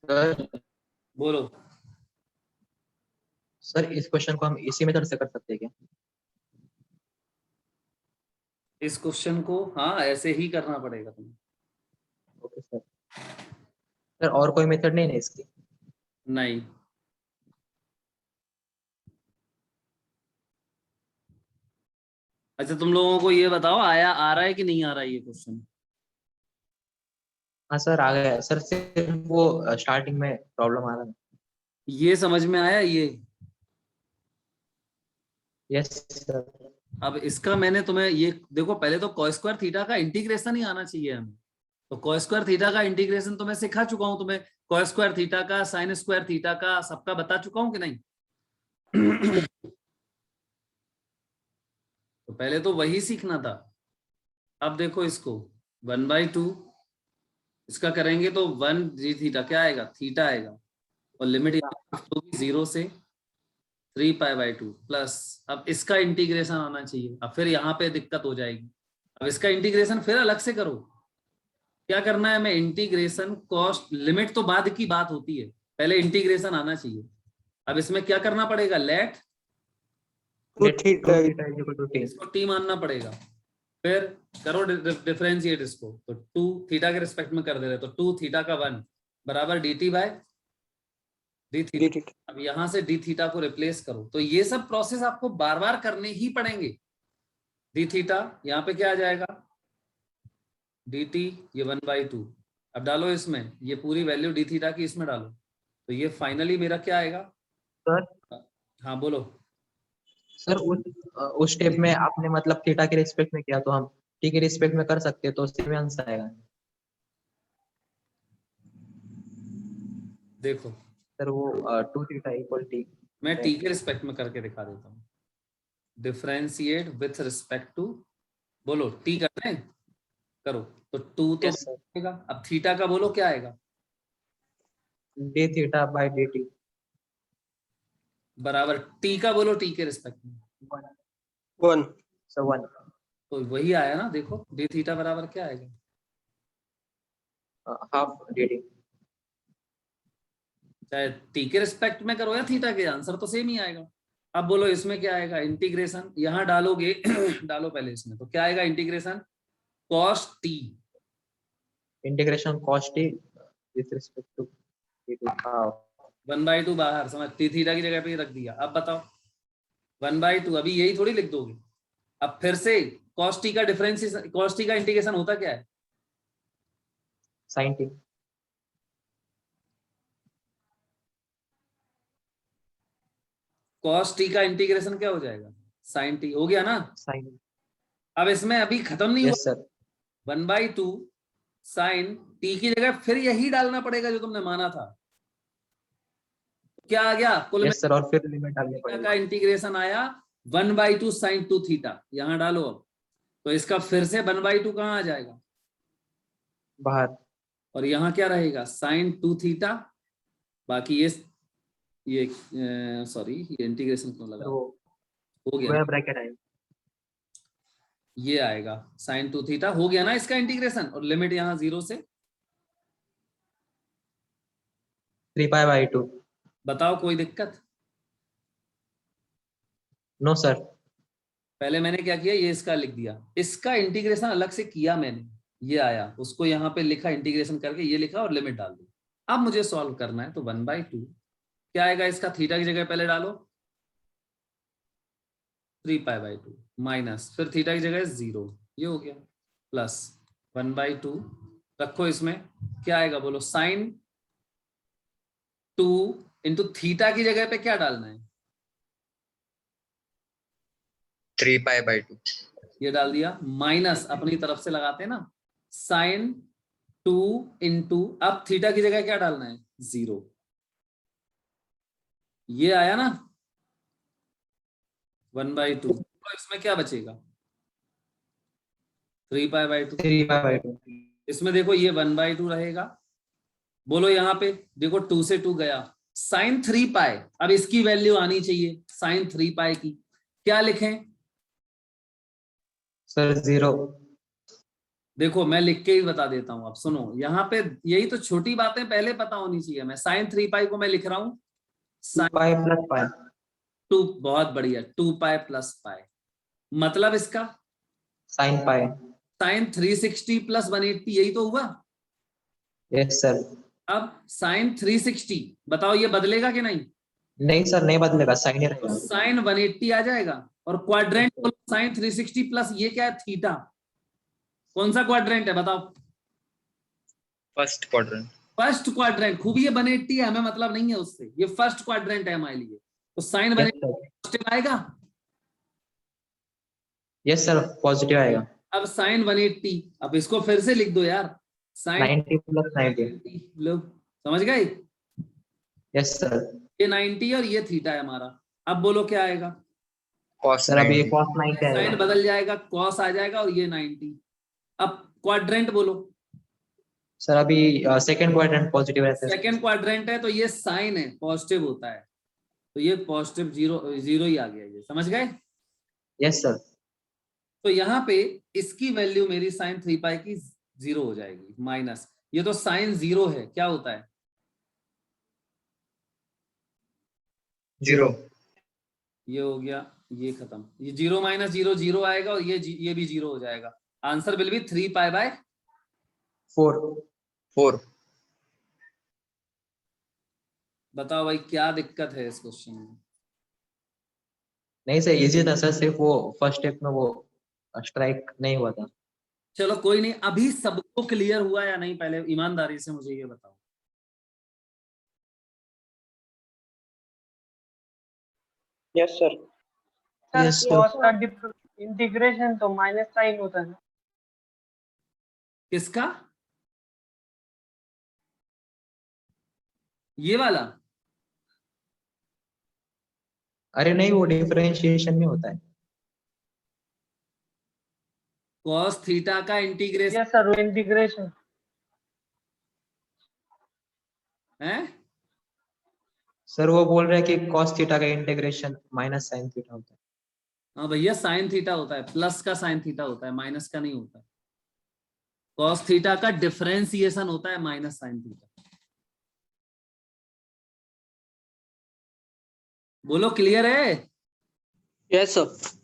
सर बोलो। सर इस क्वेश्चन को हम इसी मेथड से कर सकते हैं क्या? इस क्वेश्चन को हाँ ऐसे ही करना पड़ेगा तुम्हें। Okay sir. सर और कोई मेथड नहीं है इसकी? नहीं, अच्छा तुम लोगों को ये बताओ आ रहा है कि नहीं आ रहा है ये क्वेश्चन? हाँ सर आ गया सर, सिर्फ वो स्टार्टिंग में प्रॉब्लम आ रहा है। ये समझ में आया ये? Yes sir. अब इसका मैंने तुम्हें ये देखो, पहले तो cos स्क्वायर थीटा का इंटीग्रेशन ही आना चाहिए हमें। तो cos स्क्वायर थीटा का इंटीग्रेशन तो मैं सिखा चुका हूं तुम्हें, cos स्क्वायर थीटा का, sin स्क्वायर थीटा का, सबका बता चुका हूं कि नहीं? तो पहले तो वही सीखना था। अब देखो इसको 1/2 इसका करेंगे तो 1 जी थीटा क्या आएगा, थीटा आएगा, और लिमिट होगी 0 से 3π/2 प्लस, अब इसका इंटीग्रेशन आना चाहिए। अब फिर यहाँ पे दिक्कत हो जाएगी, अब इसका इंटीग्रेशन फिर अलग से करो। क्या करना है हमें, इंटीग्रेशन कॉस्ट लिमिट तो बाद की बात होती है, पहले इंटीग्रेशन आना चाहिए। अब इसमें क्या करना पड़ेगा, लेट इसको टी मानना पड़ेगा, फिर करो डिफरेंशिएट इसको, तो 2 थीटा के रिस्पेक्ट में कर दे रहे, तो 2 थीटा का 1 बराबर dt बाय डी थीटा। अब यहां से डी थीटा को रिप्लेस करो, तो ये सब प्रोसेस आपको बार बार करने ही पड़ेंगे। डी थीटा यहाँ पे क्या आ जाएगा, dt, ये 1/2। अब डालो इसमें ये पूरी वैल्यू डी थीटा की इसमें डालो, तो ये फाइनली मेरा क्या आएगा सर। हाँ बोलो। सर उस स्टेप में आपने मतलब थीटा के रिस्पेक्ट में किया, तो हम टी के रिस्पेक्ट में कर सकते हैं, तो सेम आंसर आएगा। देखो सर वो 2 थीटा इक्वल टी, मैं टी के रिस्पेक्ट में करके दिखा देता हूँ। डिफरेंशिएट विथ रिस्पेक्ट टू, बोलो टी करते हैं, करो, तो 2 तो Yes, sir. आएगा। अब थीटा का बोलो क्या आएगा, D theta by D T बराबर टी का बोलो टी के रिस्पेक्ट में, 1 सर 1 तो वही आया ना। देखो डी थीटा बराबर क्या आएगा, हाफ डी टी। चाहे टी के रिस्पेक्ट में करो या थीटा के, आंसर तो सेम ही आएगा। अब बोलो इसमें क्या आएगा, इंटीग्रेशन यहां डालोगे डालो पहले इसमें, तो क्या आएगा integration cos t, integration cos t with respect to d t half 1/2 बाहर, समझ, टी थीटा की जगह पे ही रख दिया। अब बताओ 1/2, अभी यही थोड़ी लिख दोगे। अब फिर से cos t का डिफरेंशिएशन, cos t का इंटीग्रेशन होता क्या है, साइन टी। cos t का इंटीग्रेशन क्या हो जाएगा, sin t हो गया ना। साइन। अब इसमें अभी खत्म नहीं हुआ, यस सर। 1/2 sin t की जगह फिर यही डालना पड़ेगा जो तुमने माना था। क्या आ गया, कुल यस सर, और फिर लिमिट डालनी का पड़ेगी। इंटीग्रेशन आया 1/2 sin 2 थीटा, यहां डालो अब, तो इसका फिर से 1/2 कहाँ आ जाएगा, बाहर। और यहाँ क्या रहेगा sin 2 थीटा। बाकी ये सॉरी ये इंटीग्रेशन क्यों लगा, वो हो गया स्क्वायर ब्रैकेट है। ये आएगा sin 2 थीटा, हो गया ना इसका इंटीग्रेशन, और लिमिट यहाँ 0 से 3π/2। बताओ कोई दिक्कत? No sir. पहले मैंने क्या किया, ये इसका लिख दिया, इसका इंटीग्रेशन अलग से किया मैंने, ये आया, उसको यहाँ पे लिखा इंटीग्रेशन करके, ये लिखा और लिमिट डाल दी। अब मुझे सॉल्व करना है, तो 1/2 क्या आएगा, इसका थीटा की जगह पहले डालो 3π/2 माइनस, फिर थीटा की जगह 0, ये हो गया, प्लस 1/2 रखो, इसमें क्या आएगा बोलो, sin 2 इंटू थीटा की जगह पे क्या डालना है, 3π/2। ये डाल दिया, माइनस अपनी तरफ से लगाते हैं ना, sin 2 इंटू, अब थीटा की जगह क्या डालना है 0, ये आया ना 1/2, तो इसमें क्या बचेगा 3π/2। 3π/2। इसमें देखो ये 1/2 रहेगा, बोलो यहाँ पे देखो 2 से 2 गया, sin 3π, अब इसकी वैल्यू आनी चाहिए sin 3π की, क्या लिखें सर 0। देखो मैं लिख के ही बता देता हूं, अब सुनो, यहाँ पे यही तो छोटी बातें पहले पता होनी चाहिए। मैं sin 3π को मैं लिख रहा हूं sin 2π+π। 2, बहुत बढ़िया, 2π + π, मतलब इसका sin π। sin 360 + 180, यही तो हुआ। Yes sir. अब sin 360 बताओ ये बदलेगा कि नहीं, नहीं सर, नहीं बदलेगा, साइन ही रहेगा। साइन 180 आ जाएगा। और क्वाड्रेंट बोलो साइन 360 प्लस ये क्या है थीटा। कौन सा क्वाड्रेंट है बताओ? First quadrant. First quadrant. खूब ये 180 है, हमें मतलब नहीं है उससे, ये फर्स्ट क्वाड्रेंट है हमारे लिए। तो साइन 180 पॉजिटिव आएगा। यस सर, पॉजिटिव आएगा। अब साइन 180, अब इसको फिर से लिख दो यार, साइन 90 प्लस 90। लो, समझ गए? Yes sir. ये 90 और ये थीटा है हमारा। अब बोलो क्या आएगा? कॉस सर अभी 90। कॉस 90 साइन आएगा। बदल जाएगा, कॉस आ जाएगा और ये 90। अब क्वाड्रेंट बोलो। सर अभी सेकंड क्वाड्रेंट पॉजिटिव रहता है। सेकंड क्वाड्रेंट है तो ये साइन है, पॉजिटिव होता है, तो ये पॉजिटिव जीरो जीरो ही आ गया। ये समझ गए? Yes sir. तो यहाँ पे इसकी वैल्यू मेरी साइन 3 पाई की 0 हो जाएगी माइनस, ये तो साइन 0 है, क्या होता है? 0। ये हो गया, ये खत्म, ये 0 माइनस 0 0 आएगा और ये भी 0 हो जाएगा। Answer will be 3 pi by 4। बताओ भाई क्या दिक्कत है इस क्वेश्चन में? नहीं सर, इजी था सर, सिर्फ वो फर्स्ट स्टेप में वो स्ट्राइक नहीं हुआ था। चलो कोई नहीं, अभी सबको क्लियर हुआ या नहीं पहले ईमानदारी से मुझे ये बताओ। Yes sir. Yes, sir. Cos का इंटीग्रेशन तो माइनस साइन होता है। किसका? ये वाला? अरे नहीं, वो डिफरेंशिएशन में होता है। कॉस थीटा का इंटीग्रेशन यस सर, इंटीग्रेशन। है। सर वो बोल रहे हैं कि cos थीटा का इंटीग्रेशन माइनस sin थीटा होता है। हाँ भैया, साइन थीटा होता है, प्लस का साइन थीटा होता है, माइनस का नहीं होता है। कॉस थीटा का डिफरेंशिएशन होता है माइनस साइन थीटा। बोलो क्लियर है? Yes sir.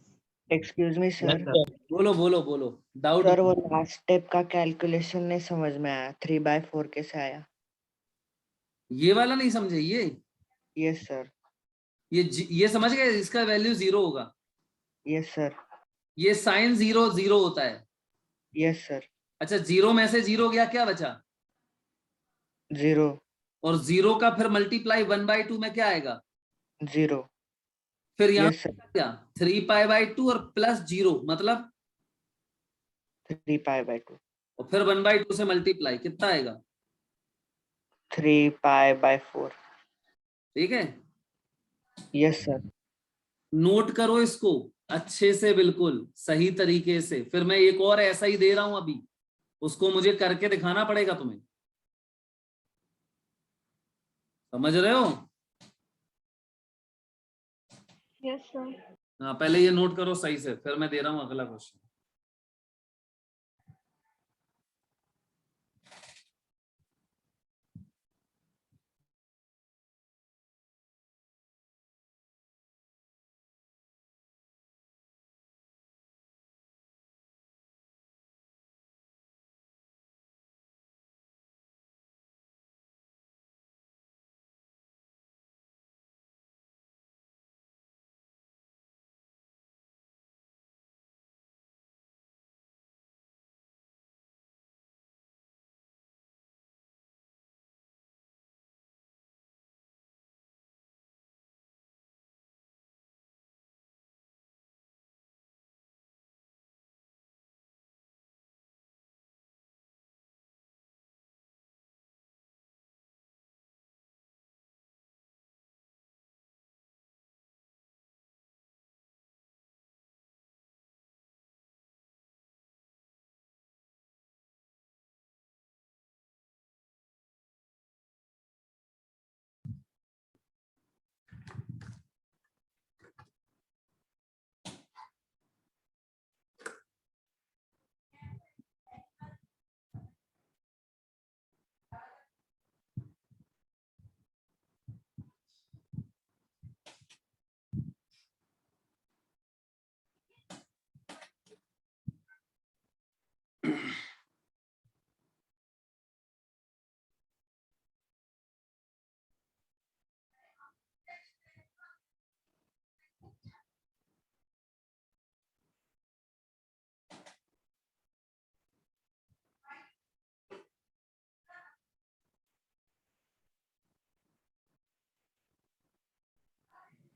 Excuse me sir. बोलो बोलो बोलो, डाउट। सर वो लास्ट स्टेप का कैलकुलेशन नहीं समझ में आया, 3/4 कैसे आया? ये वाला नहीं समझे? ये यस सर। ये समझ गए, इसका वैल्यू 0 होगा। Yes sir. ये साइन 0 0 होता है। Yes sir. अच्छा, 0 में से 0 गया, क्या बचा? 0। और 0 का फिर मल्टीप्लाई 1/2 में क्या आएगा? 0। फिर यहाँ यस सर। क्या? 3π/2 और प्लस 0 मतलब 3π/2। और फिर 1/2 से मल्टीप्लाई, कितना आएगा? 3π/4। ठीक है, यस सर। नोट करो इसको अच्छे से, बिल्कुल सही तरीके से। फिर मैं एक और ऐसा ही दे रहा हूं अभी, उसको मुझे करके दिखाना पड़ेगा तुम्हें। समझ रहे हो? Yes sir. हाँ, पहले ये नोट करो सही से, फिर मैं दे रहा हूं अगला क्वेश्चन।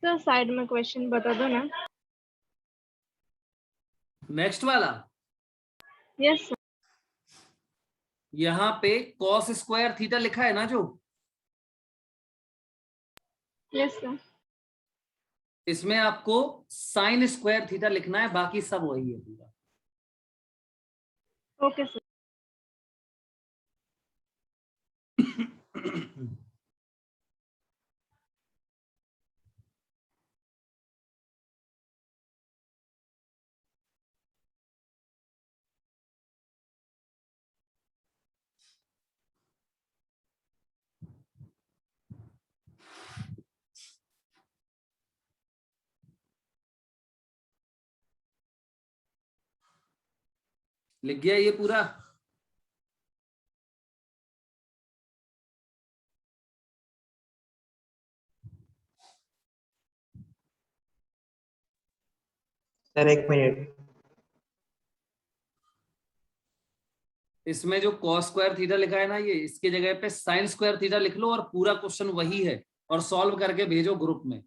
सर साइड में क्वेश्चन बता दो ना। नेक्स्ट वाला, यस सर। यहाँ पे कॉस स्क्वायर थीटा लिखा है ना जो, यस सर। इसमें आपको साइन स्क्वायर थीटा लिखना है, बाकी सब वही है पूरा। Okay sir. लिख गया ये पूरा? सर एक मिनट, इसमें जो कॉस स्क्वायर थीटा लिखा है ना, ये इसके जगह पे साइन स्क्वायर थीटा लिख लो और पूरा क्वेश्चन वही है, और सॉल्व करके भेजो ग्रुप में।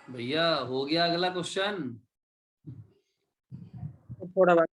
भैया हो गया अगला क्वेश्चन। थोड़ा बात।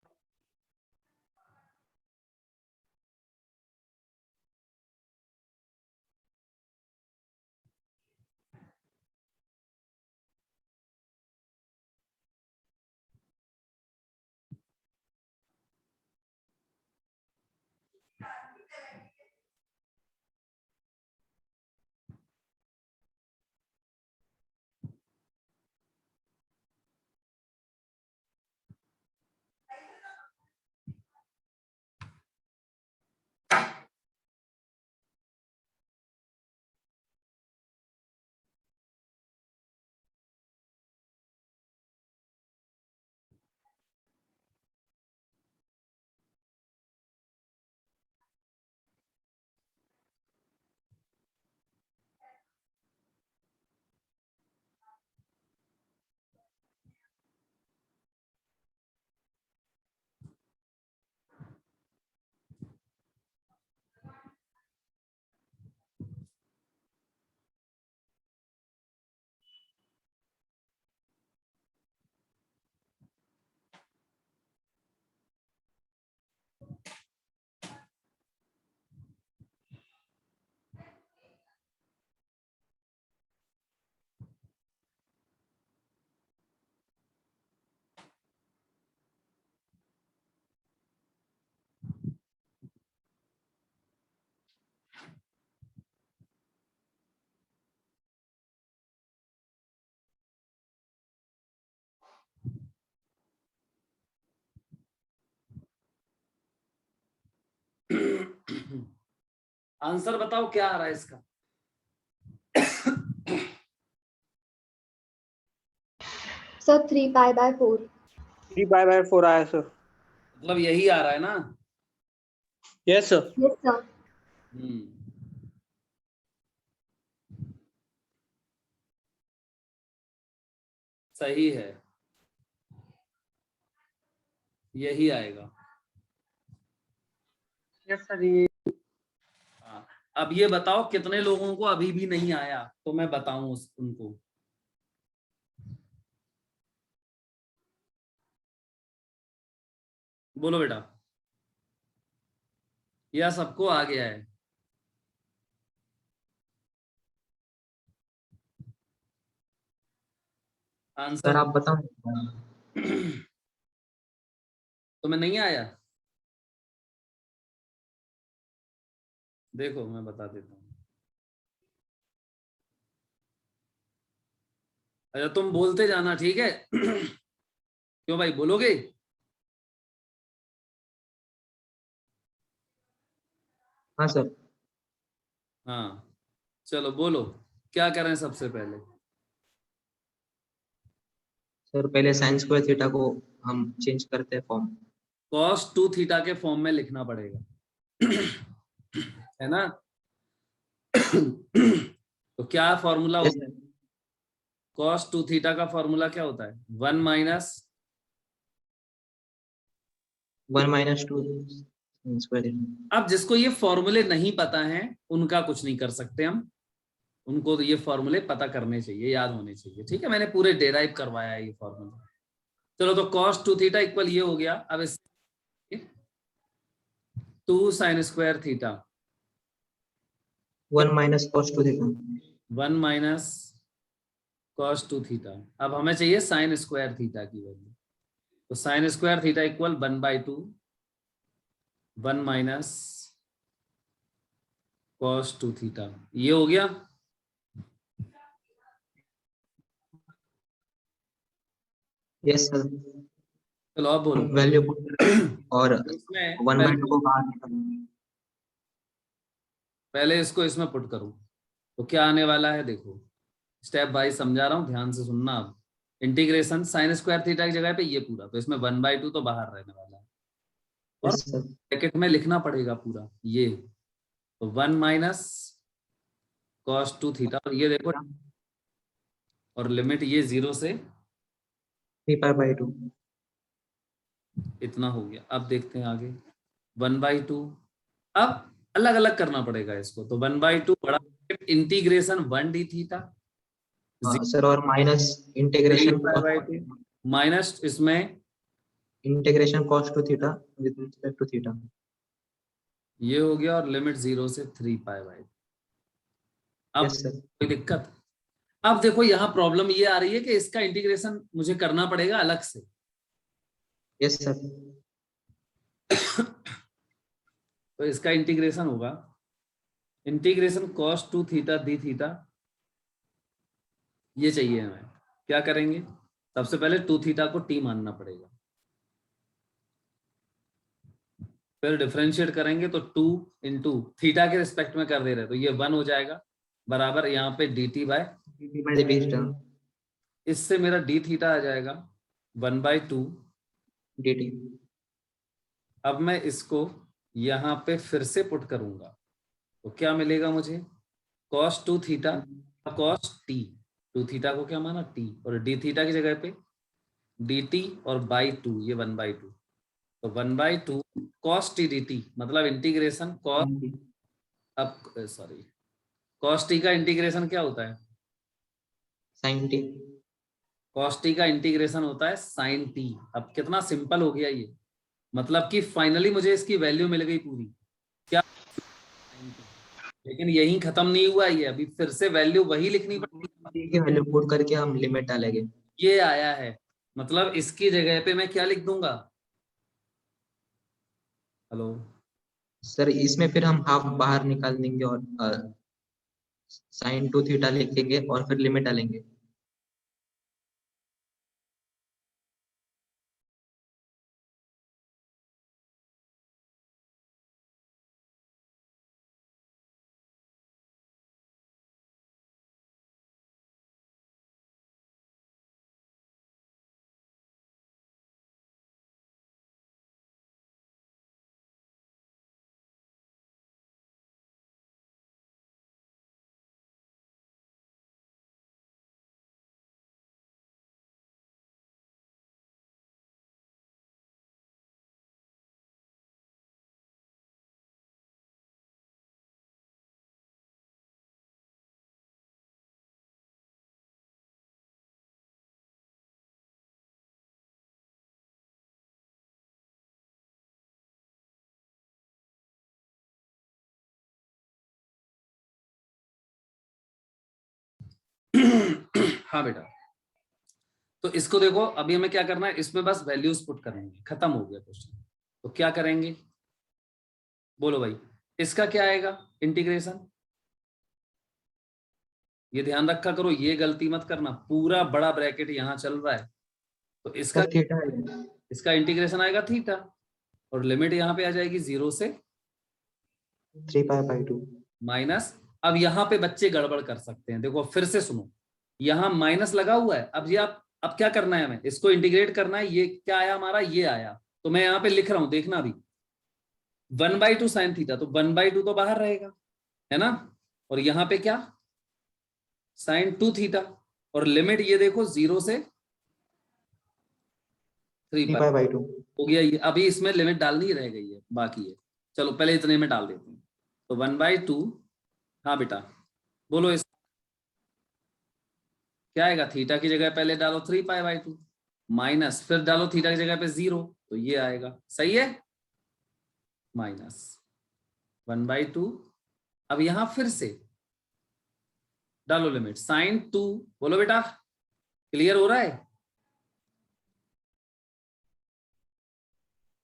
आंसर बताओ क्या आ रहा है इसका। सर 3π/4। 3π/4 आया सर। मतलब यही आ रहा है ना। Yes sir. Yes sir. सही है, यही आएगा। यस सर ये। हाँ, अब ये बताओ कितने लोगों को अभी भी नहीं आया तो मैं बताऊं उनको। बोलो बेटा, या सबको आ गया है? आंसर सर आप बताओ। तुम्हें नहीं आया? देखो मैं बता देता हूँ। अच्छा तुम बोलते जाना, ठीक है? क्यों भाई, बोलोगे? हाँ सर। हाँ चलो बोलो, क्या करें सबसे पहले? सर पहले साइन स्क्वायर थीटा को हम चेंज करते हैं फॉर्म। cos 2 थीटा के फॉर्म में लिखना पड़ेगा। है ना? तो क्या फॉर्मूला होता है? cos 2 थीटा का फॉर्मूला क्या होता है? 1 माइनस 1 - 2 स्क्वायर। अब जिसको ये फॉर्मूले नहीं पता है उनका कुछ नहीं कर सकते हम, उनको तो ये फॉर्मूले पता करने चाहिए, याद होने चाहिए, ठीक है? मैंने पूरे डेराइव करवाया है ये फॉर्मूला। चलो तो cos 2 थीटा इक्वल ये हो गया। अब इस 2 sin square theta 1 - cos 2 theta. 1 minus cos 2 theta. अब हमें चाहिए साइन स्क्वायर थीटा की वैल्यू, तो sine square theta equal 1/2 1 minus cos 2 theta. ये हो गया। Yes sir. चलो अब बोलो। वैल्यू और इसमें 1/2 को बाहर निकालना। पहले इसको इसमें पुट करूं तो क्या आने वाला है, देखो स्टेप वाइज समझा रहा हूं, ध्यान से सुनना। अब इंटीग्रेशन साइन स्क्वायर थीटा की जगह पे ये पूरा, तो इसमें 1/2 तो बाहर रहने वाला है और यस सर। ब्रैकेट में लिखना पड़ेगा पूरा ये, तो 1 माइनस cos 2 थीटा, और ये देखो और लिमिट ये 0 से 3π/2। इतना हो गया। अब देखते हैं आगे 1/2। अब अलग अलग करना पड़ेगा इसको, तो 1/2 बड़ा इंटीग्रेशन 1 d थीटा सर और माइनस इंटीग्रेशन माइनस इसमें integration cos two theta with respect to theta. ये हो गया और लिमिट 0 से 3 पाई बाई। अब यस सर। कोई दिक्कत? अब देखो यहाँ प्रॉब्लम ये आ रही है कि इसका इंटीग्रेशन मुझे करना पड़ेगा अलग से। Yes sir. तो इसका इंटीग्रेशन होगा integration cos 2 theta d theta, ये चाहिए हमें। क्या करेंगे? सबसे पहले 2 थीटा को t मानना पड़ेगा, फिर डिफरेंशिएट करेंगे तो 2 इंटू थीटा के रिस्पेक्ट में कर दे रहे तो ये 1 हो जाएगा बराबर यहाँ पे dt बाय, इससे मेरा d थीटा आ जाएगा 1/2 dt। अब मैं इसको यहाँ पे फिर से पुट करूंगा तो क्या मिलेगा मुझे? cos 2 theta cos t, 2 theta को क्या माना t, और d थीटा की जगह पे dt और बाई 2, ये 1/2, तो 1/2 cos t dt मतलब इंटीग्रेशन cos, अब सॉरी cos t का इंटीग्रेशन क्या होता है? sin t। cos t का इंटीग्रेशन होता है sin t। अब कितना सिंपल हो गया ये, मतलब कि फाइनली मुझे इसकी वैल्यू मिल गई पूरी, क्या? लेकिन यही खत्म नहीं हुआ ये, अभी फिर से वैल्यू वही लिखनी पड़ेगी, वैल्यू पुट करके हम लिमिट डालेंगे। ये आया है, मतलब इसकी जगह पे मैं क्या लिख दूंगा? हेलो सर इसमें फिर हम हाफ बाहर निकाल देंगे और sin 2 थीटा लिखेंगे और फिर लिमिट डालेंगे। हाँ बेटा, तो इसको देखो अभी हमें क्या करना है, इसमें बस वैल्यूज पुट करेंगे, खत्म हो गया क्वेश्चन। तो क्या करेंगे बोलो भाई? इसका क्या आएगा इंटीग्रेशन? ये ध्यान रखा करो, ये गलती मत करना, पूरा बड़ा ब्रैकेट यहाँ चल रहा है, तो इसका थीटा, इसका इंटीग्रेशन आएगा थीटा, और लिमिट यहाँ पे आ जाएगी 0 से 3π/2 माइनस। अब यहाँ पे बच्चे गड़बड़ कर सकते हैं, देखो फिर से सुनो, यहाँ माइनस लगा हुआ है, अब ये आप अब क्या करना है, हमें इसको इंटीग्रेट करना है। ये क्या आया हमारा? ये आया, तो मैं यहाँ पे लिख रहा हूं, देखना अभी 1/2 sin थीटा, तो 1/2 तो बाहर रहेगा, है ना, और यहाँ पे क्या sin 2 थीटा, और लिमिट ये देखो 0 से 3π/2 हो गया ये। अभी इसमें लिमिट डालनी रह गई है, बाकी है, चलो पहले इतने में डाल देते हैं। तो 1/2, हाँ बेटा बोलो, इस क्या आएगा? थीटा की जगह पहले डालो 3π/2 माइनस, फिर डालो थीटा की जगह पे 0, तो ये आएगा, सही है, माइनस 1/2। अब यहां फिर से डालो लिमिट sin 2, बोलो बेटा क्लियर हो रहा है?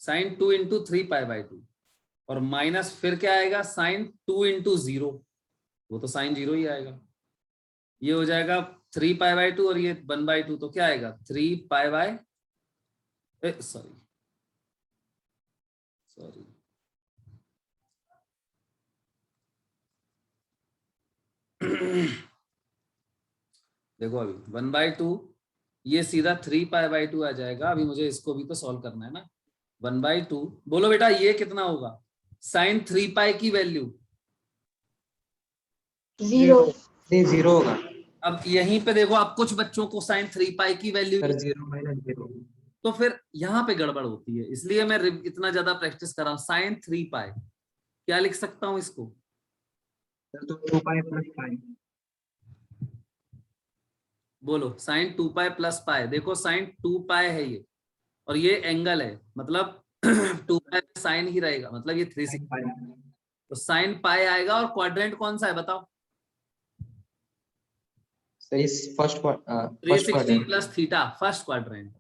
sin 2 इंटू 3π/2 और माइनस फिर क्या आएगा? sin 2 इंटू 0, वो तो sin 0 ही आएगा, ये हो जाएगा 3π/2 और ये 1/2, तो क्या आएगा 3π/, सॉरी देखो अभी 1/2, ये सीधा 3π/2 आ जाएगा। अभी मुझे इसको भी तो सॉल्व करना है ना। 1/2, बोलो बेटा ये कितना होगा? sin 3π की वैल्यू 0 होगा। अब यहीं पे देखो, अब कुछ बच्चों को sin 3π की वैल्यू 0 तो फिर यहाँ पे गड़बड़ होती है, इसलिए मैं इतना ज्यादा प्रैक्टिस कर रहा हूँ। sin 3π क्या लिख सकता हूँ इसको? तो 2π + π बोलो साइन 2 पाई प्लस पाई, देखो साइन 2 पाई है ये, और ये एंगल है, मतलब 2 पाई साइन ही रहेगा, मतलब ये 360, तो साइन पाई आएगा। और क्वाड्रेंट कौन सा है बताओ? सर इस first 360 quadrant. Plus theta, first quadrant,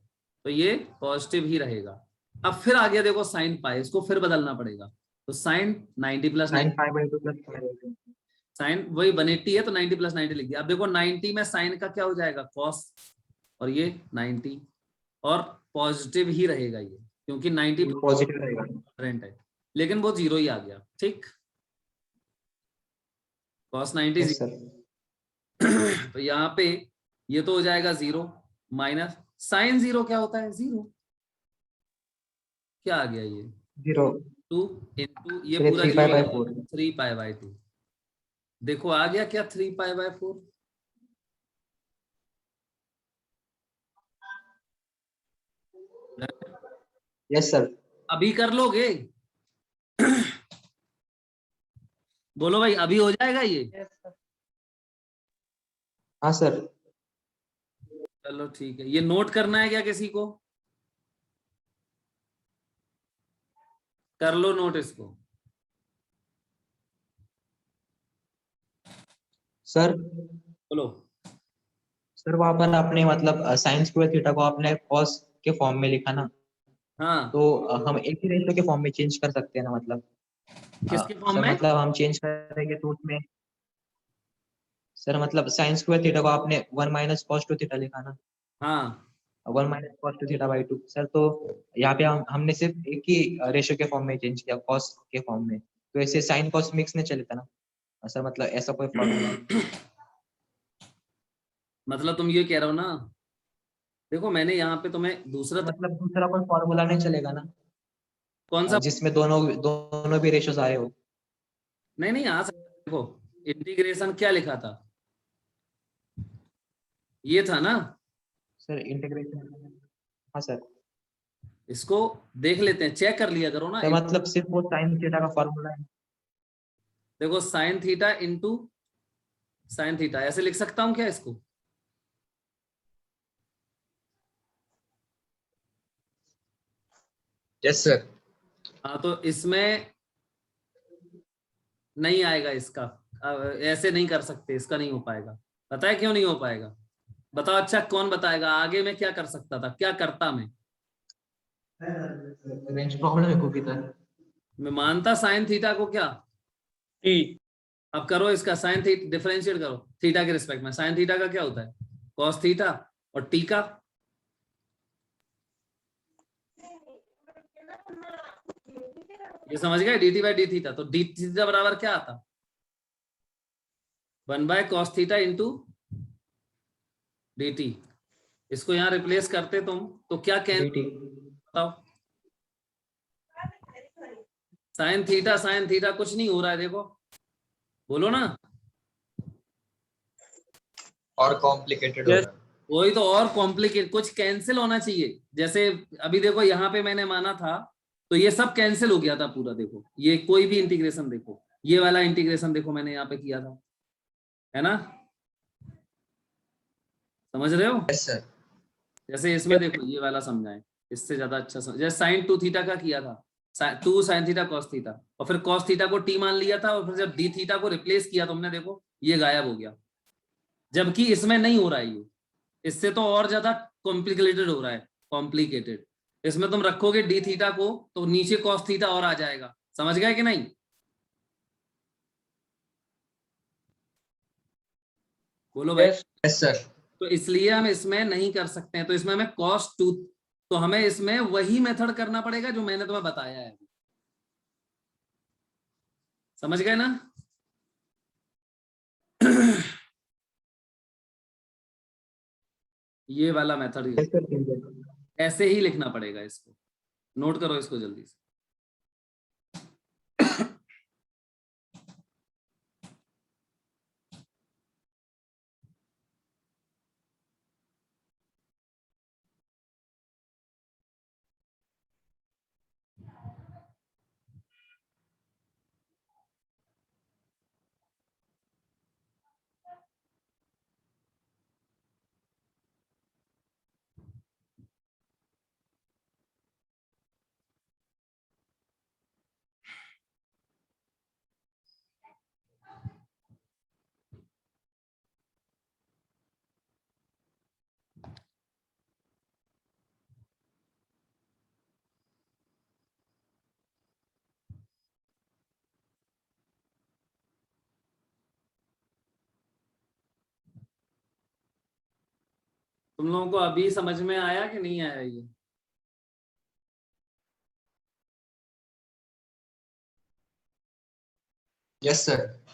तो ये पॉजिटिव ही रहेगा। अब फिर आगे देखो साइन पाई, इसको फिर बदलना पड़ेगा, तो sine 90 plus sine pi by 2 plus pi. Sine वही 180 है तो 90 प्लस 90 लिख दिया। अब देखो 90 में साइन का क्या हो जाएगा, कॉस, और ये 90, और पॉजिटिव ही रहेगा ये, क्योंकि 90 पॉजिटिव रहेगा। क्वाड्रेंट है, लेकिन वो जीरो ही आ गया, ठीक। Cos 90 yes sir. तो यहाँ पे ये तो हो जाएगा 0 माइनस साइन 0 क्या होता है, 0, क्या आ गया ये 0 2 इंटू ये फिर पूरा 3 पाई बाई 4। 3 पाई बाई 2, देखो आ गया क्या 3 पाई बाई 4। Yes sir. अभी कर लोगे? बोलो भाई, अभी हो जाएगा ये? Yes sir. हाँ सर। चलो ठीक है, ये नोट करना है क्या किसी को? कर लो नोट इसको। सर बोलो। सर वहां पर आपने मतलब साइन स्क्वायर थीटा को आपने कॉस के फॉर्म में लिखा ना, हाँ, तो हम एक ही रेशियो के फॉर्म में चेंज कर सकते हैं ना, मतलब किसके फॉर्म सर में? मतलब हम चेंज करेंगे तो उसमें सर मतलब साइन स्क्वायर थीटा को आपने 1 माइनस कॉस 2 थीटा लिखा ना, हाँ 1 minus cos 2 theta by 2 sir, तो यहाँ पे हमने सिर्फ एक ही रेशियो के फॉर्म में चेंज किया, कॉस के फॉर्म में, तो ऐसे साइन कॉस मिक्स नहीं चलेगा ना सर, मतलब ऐसा कोई फॉर्मूला है? मतलब तुम ये कह रहे हो ना, देखो मैंने यहाँ पे तुम्हें दूसरा मतलब दूसरा कोई फॉर्मूला नहीं चलेगा ना, कौन सा? जिसमें दोनों दोनों भी रेशियोज आए हो? नहीं नहीं, आ सकता है। देखो इंटीग्रेशन क्या लिखा था, ये था ना, सर इंटीग्रेशन। हाँ सर। इसको देख लेते हैं, चेक कर लिया करो ना। सर मतलब सिर्फ वो साइन थीटा का फॉर्मूला है? देखो sine theta into sine theta, ऐसे लिख सकता हूं क्या इसको? Yes sir. हाँ, तो इसमें नहीं आएगा इसका, ऐसे नहीं कर सकते, इसका नहीं हो पाएगा। पता है क्यों नहीं हो पाएगा? बताओ, अच्छा कौन बताएगा? आगे मैं क्या कर सकता था, क्या करता मैं? रेंज प्रॉब्लम है क्योंकि सर मैं मानता साइन थीटा को क्या। टी। अब करो इसका साइन थीटा डिफरेंशिएट करो थीटा के रिस्पेक्ट में। साइन थीटा का क्या होता है, कॉस थीटा, और टी का ये समझ गए, D t by d theta. तो डी थीटा बराबर क्या आता, 1 by cos theta into D T. इसको यहाँ रिप्लेस करते तुम तो क्या dt। बताओ? साइन थीटा कुछ नहीं हो रहा है, देखो बोलो ना। और कॉम्प्लिकेटेड हो रहा है। वही तो, और कॉम्प्लिकेट, कुछ कैंसिल होना चाहिए। जैसे अभी देखो यहाँ पे मैंने माना था, तो ये सब कैंसिल हो गया था पूरा। देखो ये कोई भी इंटीग्रेशन देखो, ये वाला इंटीग्रेशन देखो मैंने यहाँ पे किया था, है ना? समझ रहे हो? Yes sir. जैसे इसमें देखो ये वाला समझाएं, इससे ज्यादा अच्छा समझ। जैसे साइन 2 थीटा का किया था, 2 साइन थीटा कॉस थीटा, और फिर कॉस थीटा को टी मान लिया था, और फिर जब डी थीटा को रिप्लेस किया तुमने, देखो ये गायब हो गया। जबकि इसमें नहीं हो रहा है ये, इससे तो और ज्यादा कॉम्प्लिकेटेड हो रहा है, कॉम्प्लिकेटेड। इसमें तुम रखोगे डी थीटा को तो नीचे कॉस थीटा और आ जाएगा। समझ गए कि नहीं? बोलो भाई। Yes sir. तो इसलिए हम इसमें नहीं कर सकते हैं, तो इसमें हमें cos 2, तो हमें इसमें वही मेथड करना पड़ेगा जो मैंने तुम्हें बताया है। समझ गए ना? ये वाला मेथड ऐसे ही लिखना पड़ेगा इसको। नोट करो इसको जल्दी से। तुम लोगों को अभी समझ में आया कि नहीं आया ये? Yes sir.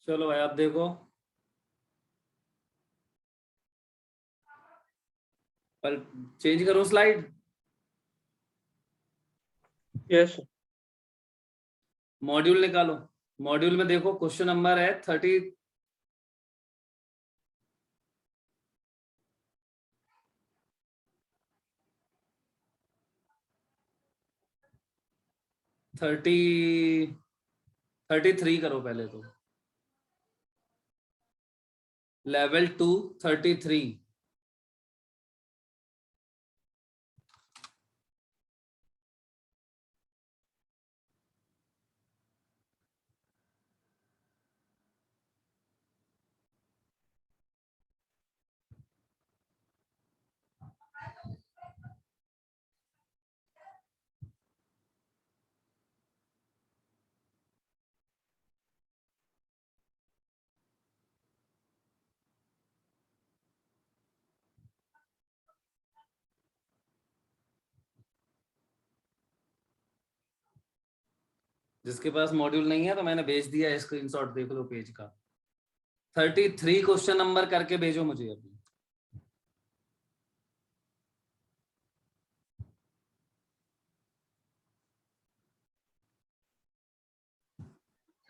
चलो भाई, आप देखो। पर चेंज करो स्लाइड। यस मॉड्यूल निकालो। मॉड्यूल में देखो क्वेश्चन नंबर है 30। थर्टी 33 करो पहले तो। लेवल 2 33। जिसके पास मॉड्यूल नहीं है तो मैंने भेज दिया है, स्क्रीनशॉट देख लो पेज का। 33 क्वेश्चन नंबर करके भेजो मुझे अभी।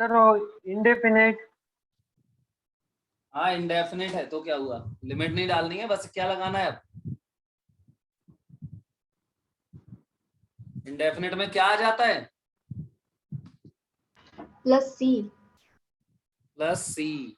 सर वो इंडेफिनेट। हाँ इंडेफिनिट है तो क्या हुआ, लिमिट नहीं डालनी है, बस क्या लगाना है अब। इंडेफिनिट में क्या आ जाता है? Plus C. Plus C.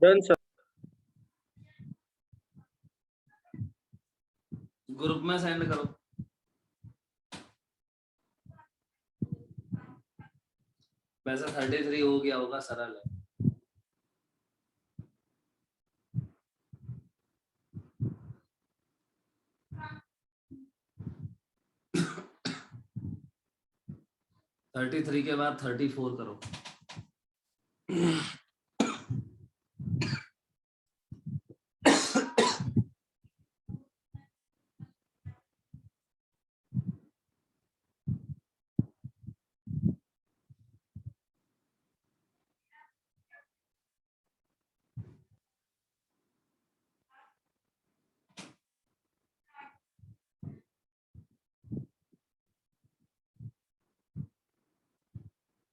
Done sir. Group में सेंड करो। वैसे 33 हो गया होगा, सरल है। थर्टी थ्री के बाद 34 करो।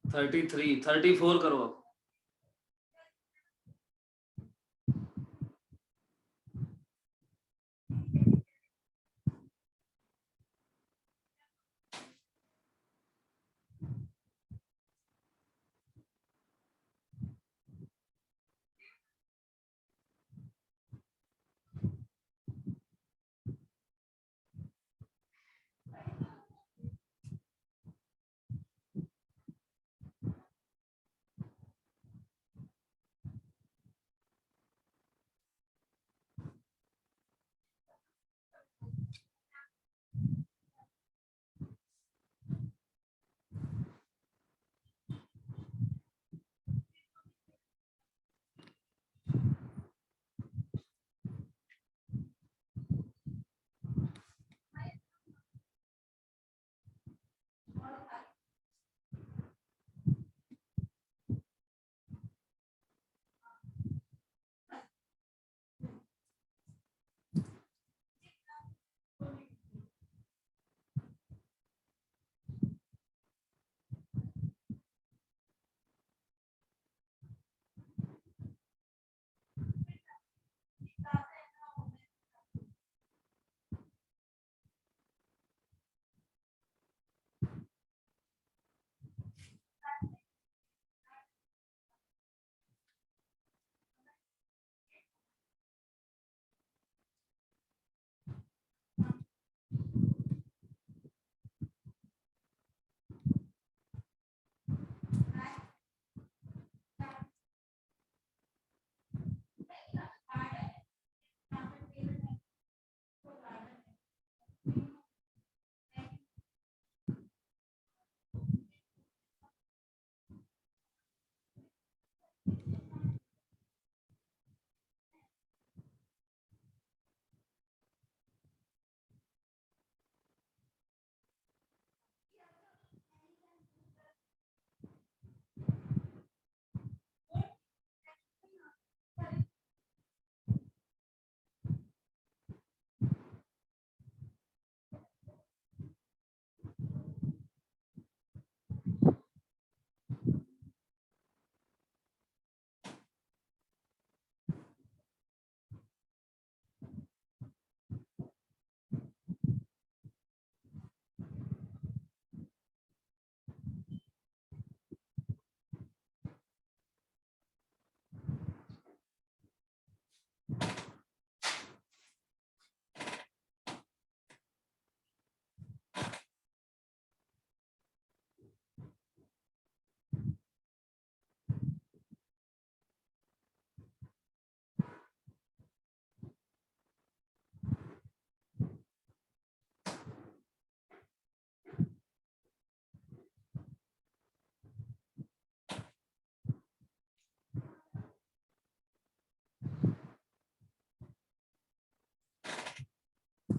थर्टी थ्री 34 करो अब।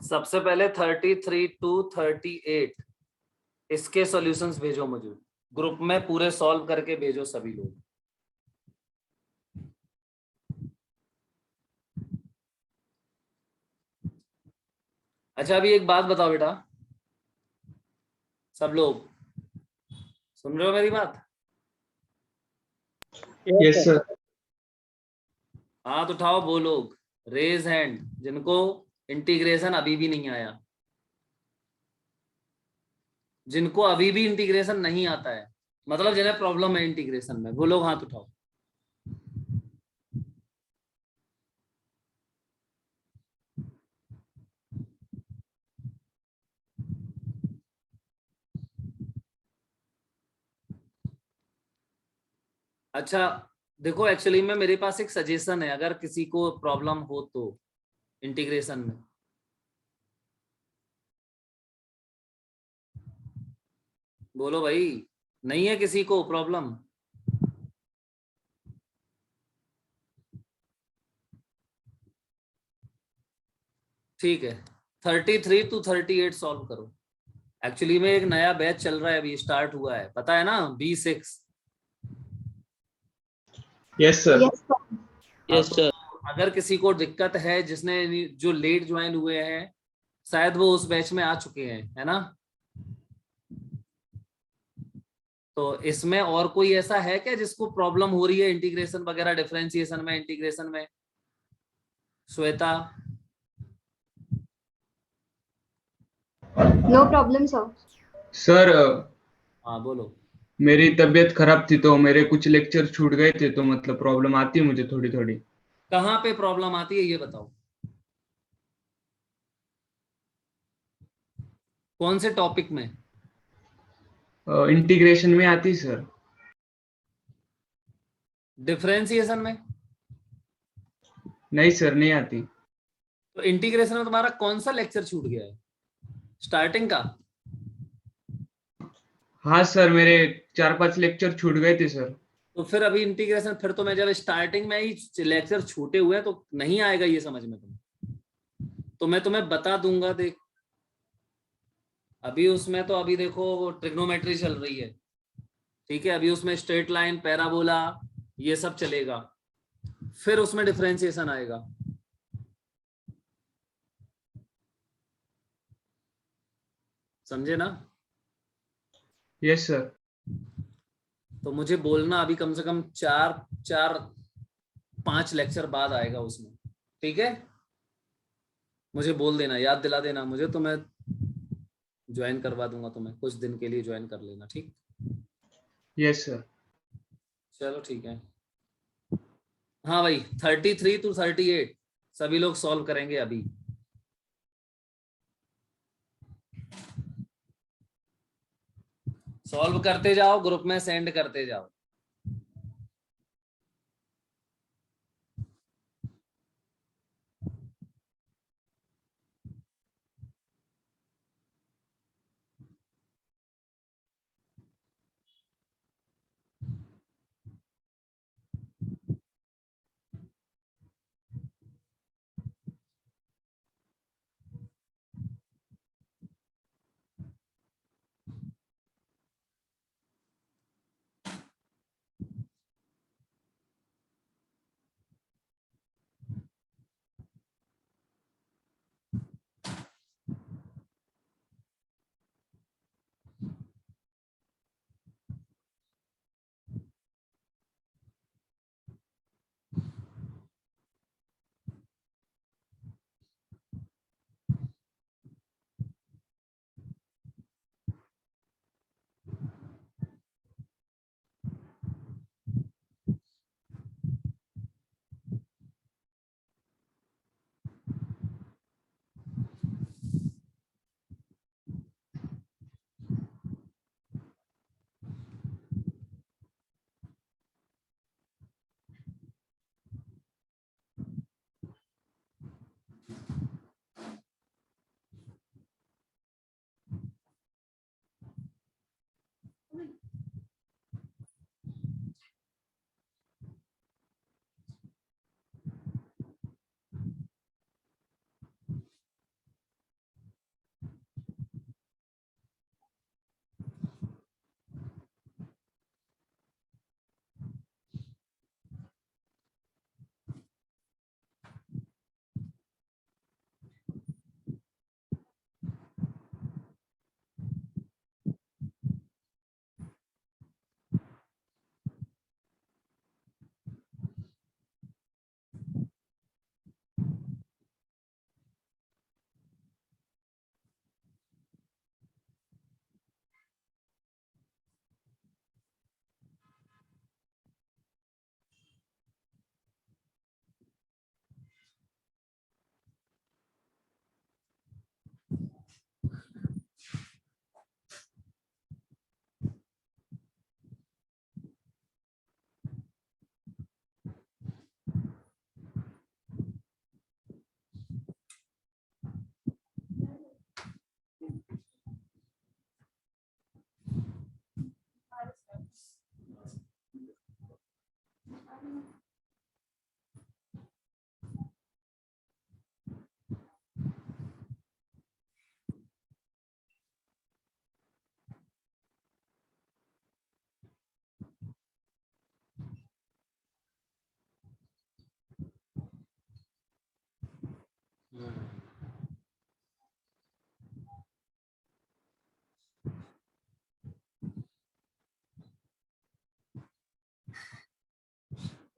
सबसे पहले 33 टू 38 इसके सॉल्यूशंस भेजो मुझे ग्रुप में, पूरे सॉल्व करके भेजो सभी लोग। अच्छा अभी एक बात बताओ बेटा, सब लोग सुन रहे हो मेरी बात? Yes sir. हाथ उठाओ वो लोग, रेज हैंड, जिनको इंटीग्रेशन अभी भी नहीं आया, जिनको अभी भी इंटीग्रेशन नहीं आता है, मतलब जिन्हें प्रॉब्लम है इंटीग्रेशन में, वो लोग हाथ उठाओ। अच्छा देखो, एक्चुअली में मेरे पास एक सजेशन है, अगर किसी को प्रॉब्लम हो तो इंटीग्रेशन में, बोलो भाई, नहीं है किसी को प्रॉब्लम? ठीक है, 33 टू 38 सॉल्व करो। एक्चुअली में एक नया बैच चल रहा है, अभी स्टार्ट हुआ है, पता है ना, B6। Yes sir. Yes sir. अगर किसी को दिक्कत है, जिसने जो लेट ज्वाइन हुए हैं, शायद वो उस बैच में आ चुके हैं, है ना? तो इसमें और कोई ऐसा है क्या जिसको प्रॉब्लम हो रही है इंटीग्रेशन वगैरह, डिफरेंशिएशन में, इंटीग्रेशन में? Shweta? No problem sir. Sir हाँ बोलो। मेरी तबीयत खराब थी तो मेरे कुछ लेक्चर छूट गए थे, तो मतलब प्रॉब्लम आती है मुझे थोड़ी थोड़ी। कहाँ पे प्रॉब्लम आती है ये बताओ, कौन से टॉपिक में? इंटीग्रेशन में आती सर। डिफरेंशिएशन में? नहीं सर, नहीं आती। तो इंटीग्रेशन में तुम्हारा कौन सा लेक्चर छूट गया है, स्टार्टिंग का? हाँ सर, मेरे 4-5 लेक्चर छूट गए थे सर। तो फिर अभी इंटीग्रेशन, फिर तो मैं जब स्टार्टिंग में ही लेक्चर छूटे हुए हैं तो नहीं आएगा ये समझ में तुम्हें, तो मैं तुम्हें बता दूंगा। देख अभी उसमें तो अभी देखो वो ट्रिग्नोमेट्री चल रही है, ठीक है, अभी उसमें स्ट्रेट लाइन, पैराबोला, ये सब चलेगा, फिर उसमें डिफरेंशिएशन आएगा। समझे ना? Yes sir. तो मुझे बोलना अभी कम से कम 4-5 लेक्चर बाद आएगा उसमें, ठीक है? मुझे बोल देना, याद दिला देना मुझे, तो मैं ज्वाइन करवा दूंगा तुम्हें, कुछ दिन के लिए ज्वाइन कर लेना, ठीक? Yes sir. चलो ठीक है। हाँ भाई, 33 टू 38 सभी लोग सॉल्व करेंगे अभी। सॉल्व करते जाओ, ग्रुप में सेंड करते जाओ।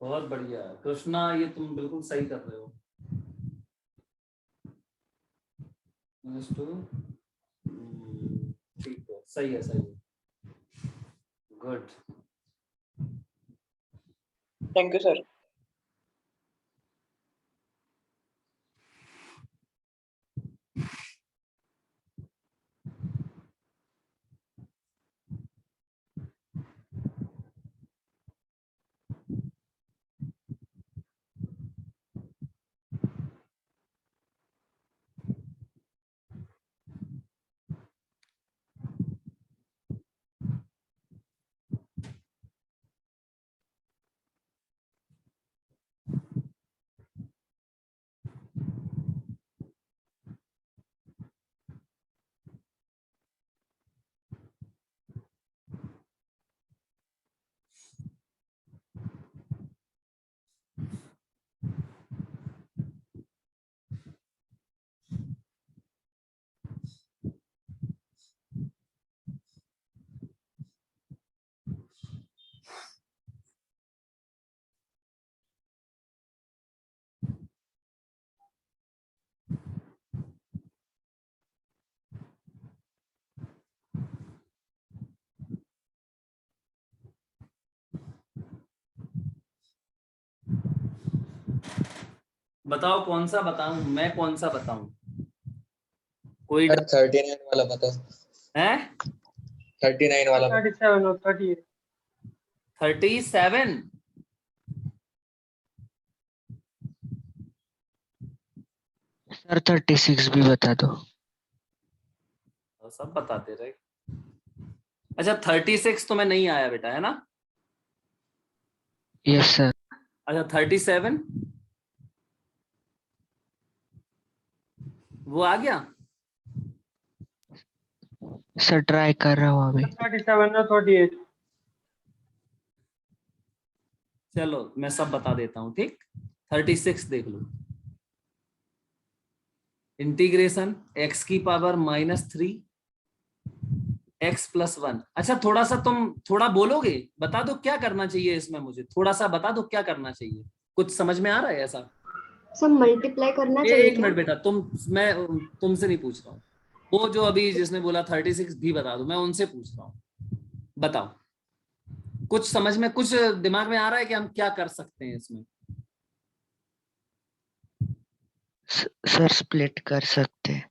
बहुत बढ़िया कृष्णा, ये तुम बिल्कुल सही कर रहे हो। ठीक है, सही है, सही है, गुड। Thank you sir. बताओ कौन सा बताऊं, मैं कौन सा बताऊं? कोई सर 39 वाला बताओ। है? 39 वाला 37 और 38। 37? सर 36 भी बता दो। सब बताते रहे। अच्छा 36 तुम्हें नहीं आया बेटा, है ना? Yes sir. अच्छा 37 वो आ गया? सर ट्राई कर रहा हूँ अभी। 37 और 38। चलो मैं सब बता देता हूँ, ठीक। 36 देख लो। इंटीग्रेशन x की पावर -3 x + 1। अच्छा थोड़ा सा तुम थोड़ा बोलोगे, बता दो क्या करना चाहिए इसमें, मुझे थोड़ा सा बता दो क्या करना चाहिए। कुछ समझ में आ रहा है ऐसा? सब मल्टीप्लाई करना चाहिए एक क्या? मिनट बेटा, मैं तुमसे नहीं पूछ रहा हूँ, वो जो अभी जिसने बोला 36 भी बता दो, मैं उनसे पूछ रहा हूँ। बताओ कुछ समझ में, कुछ दिमाग में आ रहा है कि हम क्या कर सकते हैं इसमें? सर स्प्लिट कर सकते हैं।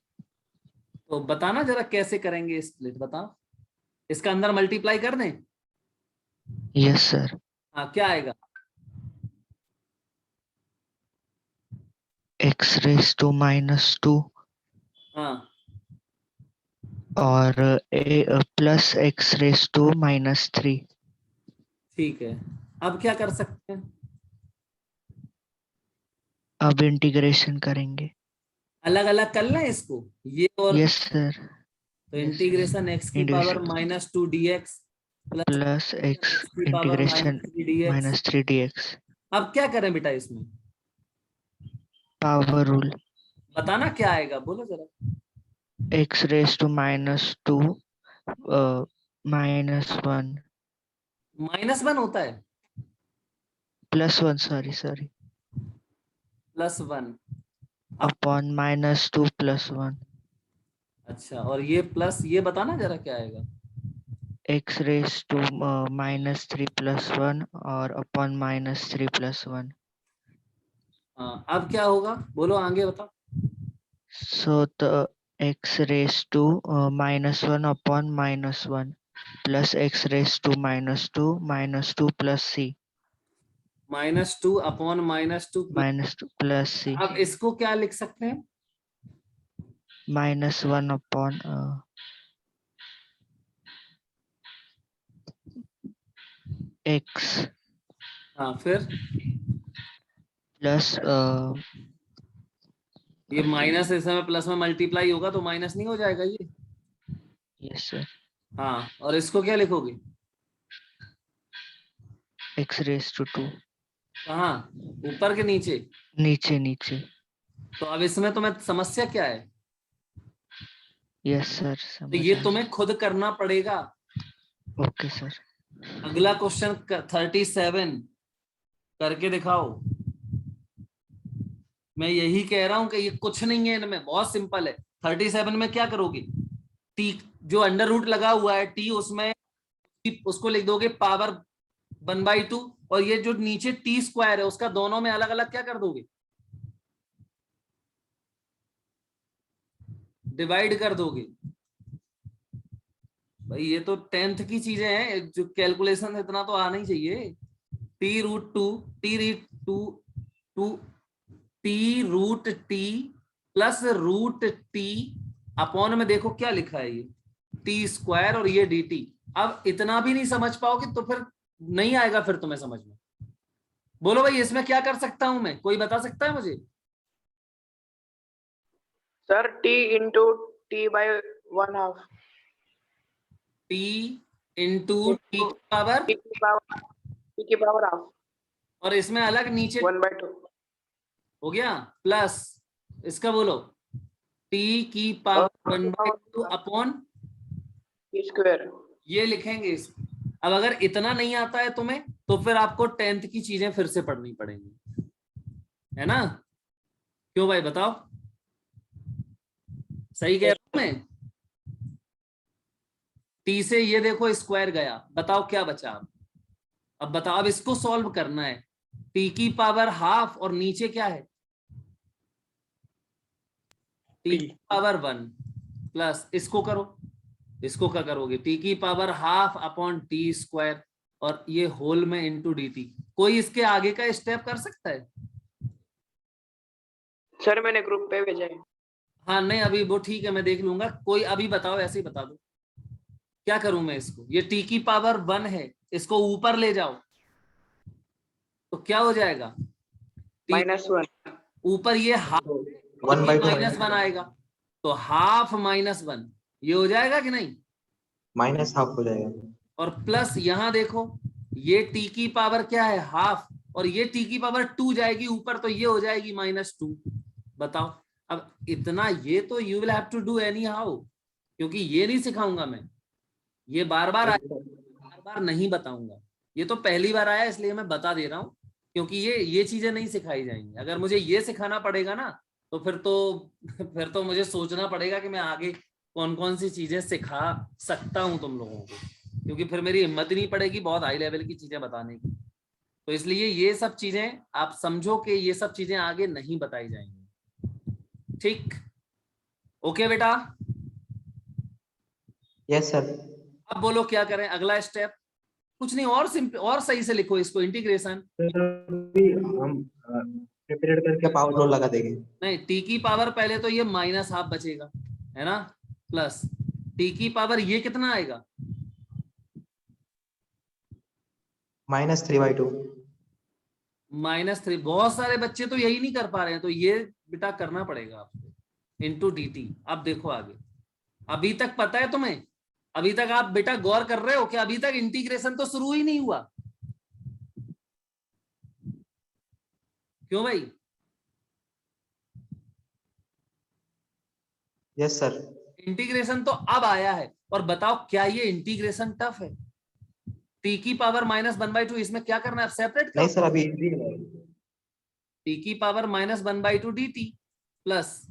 तो बताना जरा कैसे करेंगे स्प्लिट, बताओ। इसका अंदर मल्टीप्लाई कर दें? Yes sir. हाँ क्या आएगा? x⁻² -2 हाँ और प्लस x⁻³ -3। ठीक है, अब क्या कर सकते हैं? अब इंटीग्रेशन करेंगे। अलग अलग कर लें इसको, ये और यस सर। तो इंटीग्रेशन x की power -2 dx plus x x की पावर इंटीग्रेशन -3 dx। -3 dx। अब क्या करें बेटा इसमें? Power rule. बताना क्या आएगा, बोलो जरा। x⁻² -2 -1 -1 होता है? +1 सॉरी +1 अपॉन -2 +1। अच्छा, और ये प्लस, ये बताना जरा क्या आएगा? x⁻³ -3 +1 और अपॉन -3 +1। हाँ अब क्या होगा, बोलो आगे बताओ। So the x⁻² -1 upon -1 plus x⁻² -2 -2 plus c -2 upon -2 -2 plus c अब इसको क्या लिख सकते हैं? -1 upon x हाँ फिर plus ये माइनस इस समय प्लस में मल्टीप्लाई होगा तो माइनस नहीं हो जाएगा ये? yes sir हाँ, और इसको क्या लिखोगे? x⁻²। कहाँ, ऊपर के नीचे? नीचे। तो अब इसमें तुम्हें समस्या क्या है? यस सर तो समझ ये आया। तुम्हें खुद करना पड़ेगा। Okay sir. अगला क्वेश्चन 37 करके दिखाओ। मैं यही कह रहा हूं कि ये कुछ नहीं है इनमें, बहुत सिंपल है। 37 में क्या करोगे, टी जो अंडर रूट लगा हुआ है टी, उसमें उसको लिख दोगे पावर 1/2, और ये जो नीचे टी स्क्वायर है उसका दोनों में अलग अलग क्या कर दोगे, डिवाइड कर दोगे। भाई ये तो 10th की चीजें हैं, जो कैलकुलेशन इतना तो आना ही चाहिए। T root t plus root t upon में देखो क्या लिखा है, ये टी स्क्वायर और ये डी टी। अब इतना भी नहीं समझ पाओगे तो फिर नहीं आएगा फिर तुम्हें समझ में। बोलो भाई इसमें क्या कर सकता हूं मैं, कोई बता सकता है मुझे? Sir t into t by 1/2, t into t की पावर, t की पावर हाफ, और इसमें अलग नीचे 1/2 हो गया, प्लस इसका बोलो टी की पावर 1/2 अपॉन t स्क्वायर। ये लिखेंगे इस। अब अगर इतना नहीं आता है तुम्हें तो फिर आपको 10th की चीजें फिर से पढ़नी पड़ेंगी, है ना? क्यों भाई बताओ, सही कह रहा हूं मैं? टी से ये देखो स्क्वायर गया, बताओ क्या बचा। अब बताओ, अब इसको सॉल्व करना है। टी की पावर हाफ और नीचे क्या है, टी की पावर 1 प्लस इसको करो, इसको क्या करोगे, टी की power half upon T square और ये होल में इंटू डी टी। कोई इसके आगे का स्टेप कर सकता है? सर मैंने ग्रुप पे भेजा है। हाँ नहीं अभी वो ठीक है, मैं देख लूंगा। कोई अभी बताओ, ऐसे ही बता दो क्या करूं मैं इसको। ये टी की पावर 1 है, इसको ऊपर ले जाओ तो क्या हो जाएगा, -1 ऊपर ये हाफ 1/2 आएगा, तो हाफ -1 ये हो जाएगा कि नहीं, -हाफ हो जाएगा। और प्लस यहां देखो ये टी की पावर क्या है हाफ, और ये टी की पावर 2 जाएगी ऊपर, तो ये हो जाएगी -2। बताओ अब इतना, ये तो you will have to do anyhow, क्योंकि ये नहीं सिखाऊंगा मैं, ये बार बार नहीं बताऊंगा। ये तो पहली बार आया इसलिए मैं बता दे रहा हूं, क्योंकि ये चीजें नहीं सिखाई जाएंगी। अगर मुझे ये सिखाना पड़ेगा ना तो फिर तो मुझे सोचना पड़ेगा कि मैं आगे कौन कौन सी चीजें सिखा सकता हूं तुम लोगों को, क्योंकि फिर मेरी हिम्मत नहीं पड़ेगी बहुत हाई लेवल की चीजें बताने की। तो इसलिए ये सब चीजें आप समझो कि ये सब चीजें आगे नहीं बताई जाएंगी, ठीक? ओके बेटा, यस सर। अब बोलो क्या करें अगला स्टेप। कुछ नहीं, और सिंपल और सही से लिखो इसको, इंटीग्रेशन। हम प्रिपेयर करके पावर रोल लगा देंगे। नहीं, टी की पावर पहले तो ये -हाफ बचेगा, है ना, प्लस टी की पावर ये कितना आएगा, -3/2। -3। बहुत सारे बच्चे तो यही नहीं कर पा रहे हैं, तो ये बेटा करना पड़ेगा आपको, इंटू डी टी। अब देखो आगे, अभी तक पता है तुम्हें, अभी तक आप बेटा गौर कर रहे हो कि अभी तक इंटीग्रेशन तो शुरू ही नहीं हुआ। क्यों भाई? Yes sir. इंटीग्रेशन तो अब आया है, और बताओ क्या ये इंटीग्रेशन टफ है? टी की पावर -1/2 इसमें क्या करना है, सेपरेट नहीं सर, अभी टी की power -1/2 D T plus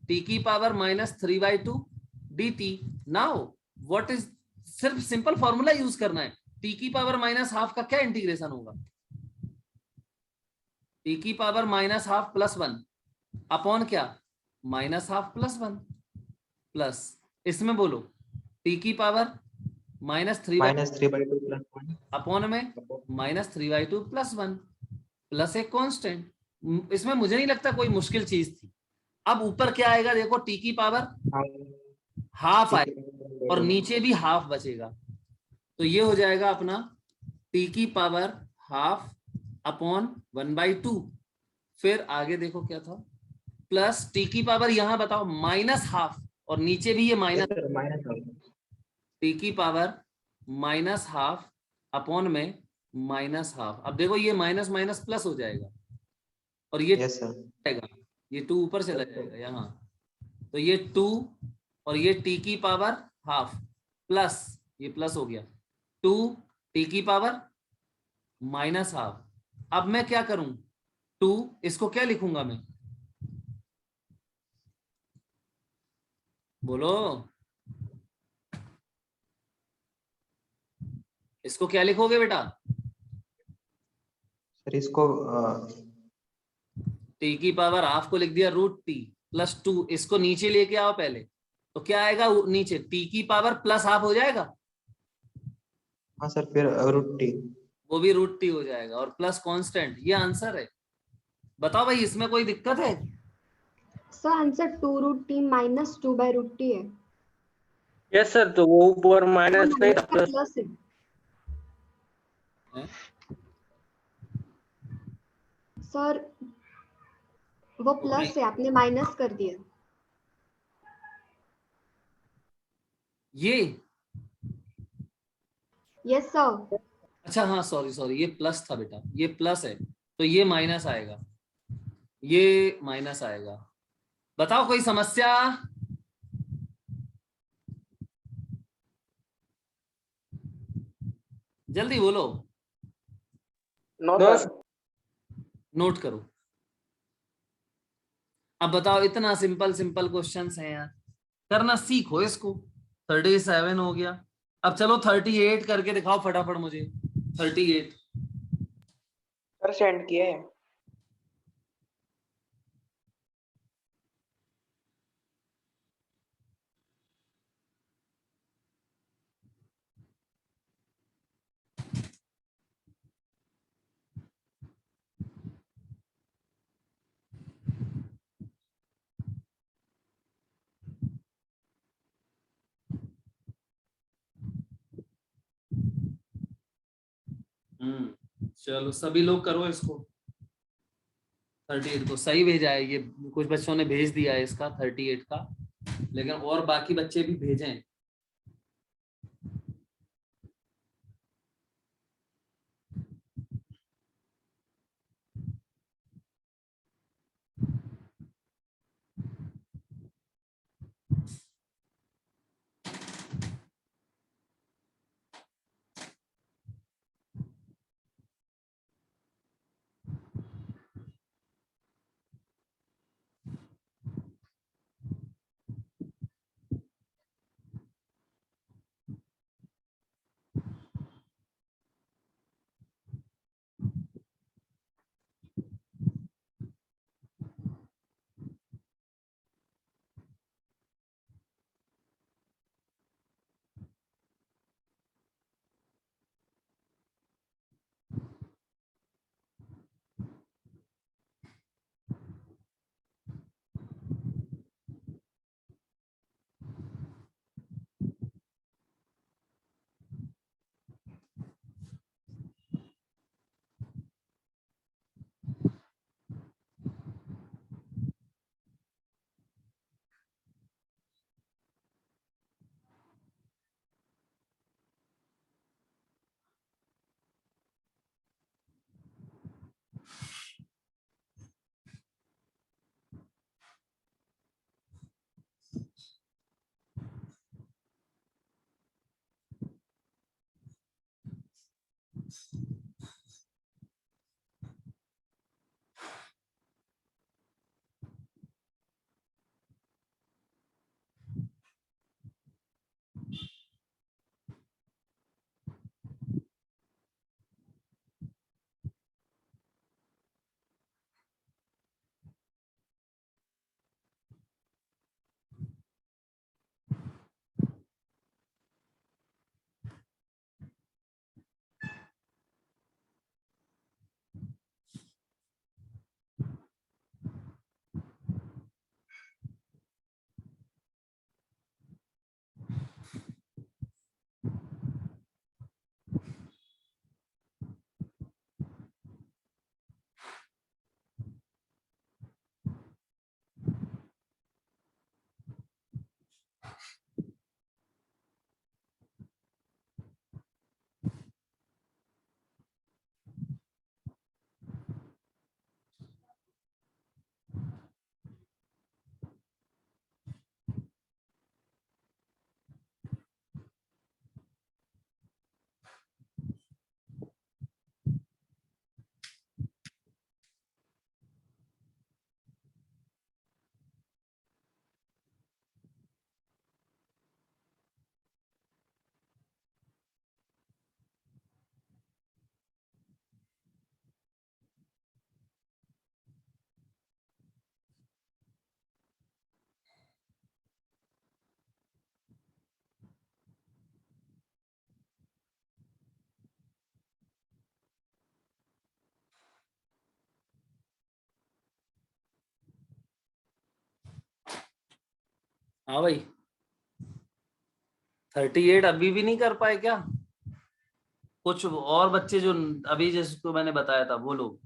T की power -3/2 D T. Now what is, सिर्फ सिंपल फॉर्मूला यूज करना है। टी की पावर -हाफ का क्या इंटीग्रेशन होगा, टी की पावर -हाफ प्लस 1 अपॉन क्या, -हाफ प्लस 1 प्लस इसमें बोलो टी की पावर -3/2 अपॉन में -3/2 प्लस 1 प्लस एक कांस्टेंट। इसमें मुझे नहीं लगता कोई मुश्किल चीज थी। अब ऊपर क्या आएगा देखो, टी की पावर हाफ आएगा और नीचे भी हाफ बचेगा, तो ये हो जाएगा अपना टी की पावर हाफ अपॉन 1/2। फिर आगे देखो क्या था, प्लस टी की पावर यहां बताओ -हाफ और नीचे भी ये माइनस, टी की पावर -हाफ अपॉन में -हाफ। अब देखो ये माइनस माइनस प्लस हो जाएगा और ये जाएगा, ये 2 ऊपर चला जाएगा यहाँ, तो ये 2 और ये टी की पावर हाफ प्लस ये प्लस हो गया 2 टी की पावर -हाफ अब मैं क्या करूं, 2, इसको क्या लिखूंगा मैं, बोलो, इसको क्या लिखोगे बेटा? सर इसको टी की पावर हाफ को लिख दिया √t प्लस 2, इसको नीचे लेके आओ पहले, तो क्या आएगा नीचे, टी की पावर प्लस हाफ हो जाएगा, हाँ सर, फिर √t। वो भी √t हो जाएगा, और प्लस कांस्टेंट, ये आंसर है। बताओ भाई इसमें कोई दिक्कत है? Sir answer 2√t minus 2/√t है। यस सर, तो वो ऊपर माइनस नहीं था, प्लस। प्लस है। सर वो प्लस है, आपने माइनस कर दिया। ये यस सर। अच्छा, हाँ सॉरी सॉरी, ये प्लस था बेटा, ये प्लस है, तो ये माइनस आएगा, ये माइनस आएगा। बताओ कोई समस्या? जल्दी बोलो, नो नो सर। नोट करो। अब बताओ, इतना सिंपल सिंपल क्वेश्चंस हैं यार, करना सीखो इसको। 37 हो गया, अब चलो 38 करके दिखाओ फटाफट मुझे। 38 सर सेंड किया है। चलो सभी लोग करो इसको। 38 को सही भेजा है, ये कुछ बच्चों ने भेज दिया है इसका 38 का, लेकिन और बाकी बच्चे भी भेजें। हाँ भाई 38 अभी भी नहीं कर पाए क्या? कुछ और बच्चे जो अभी जिसको मैंने बताया था वो लोग।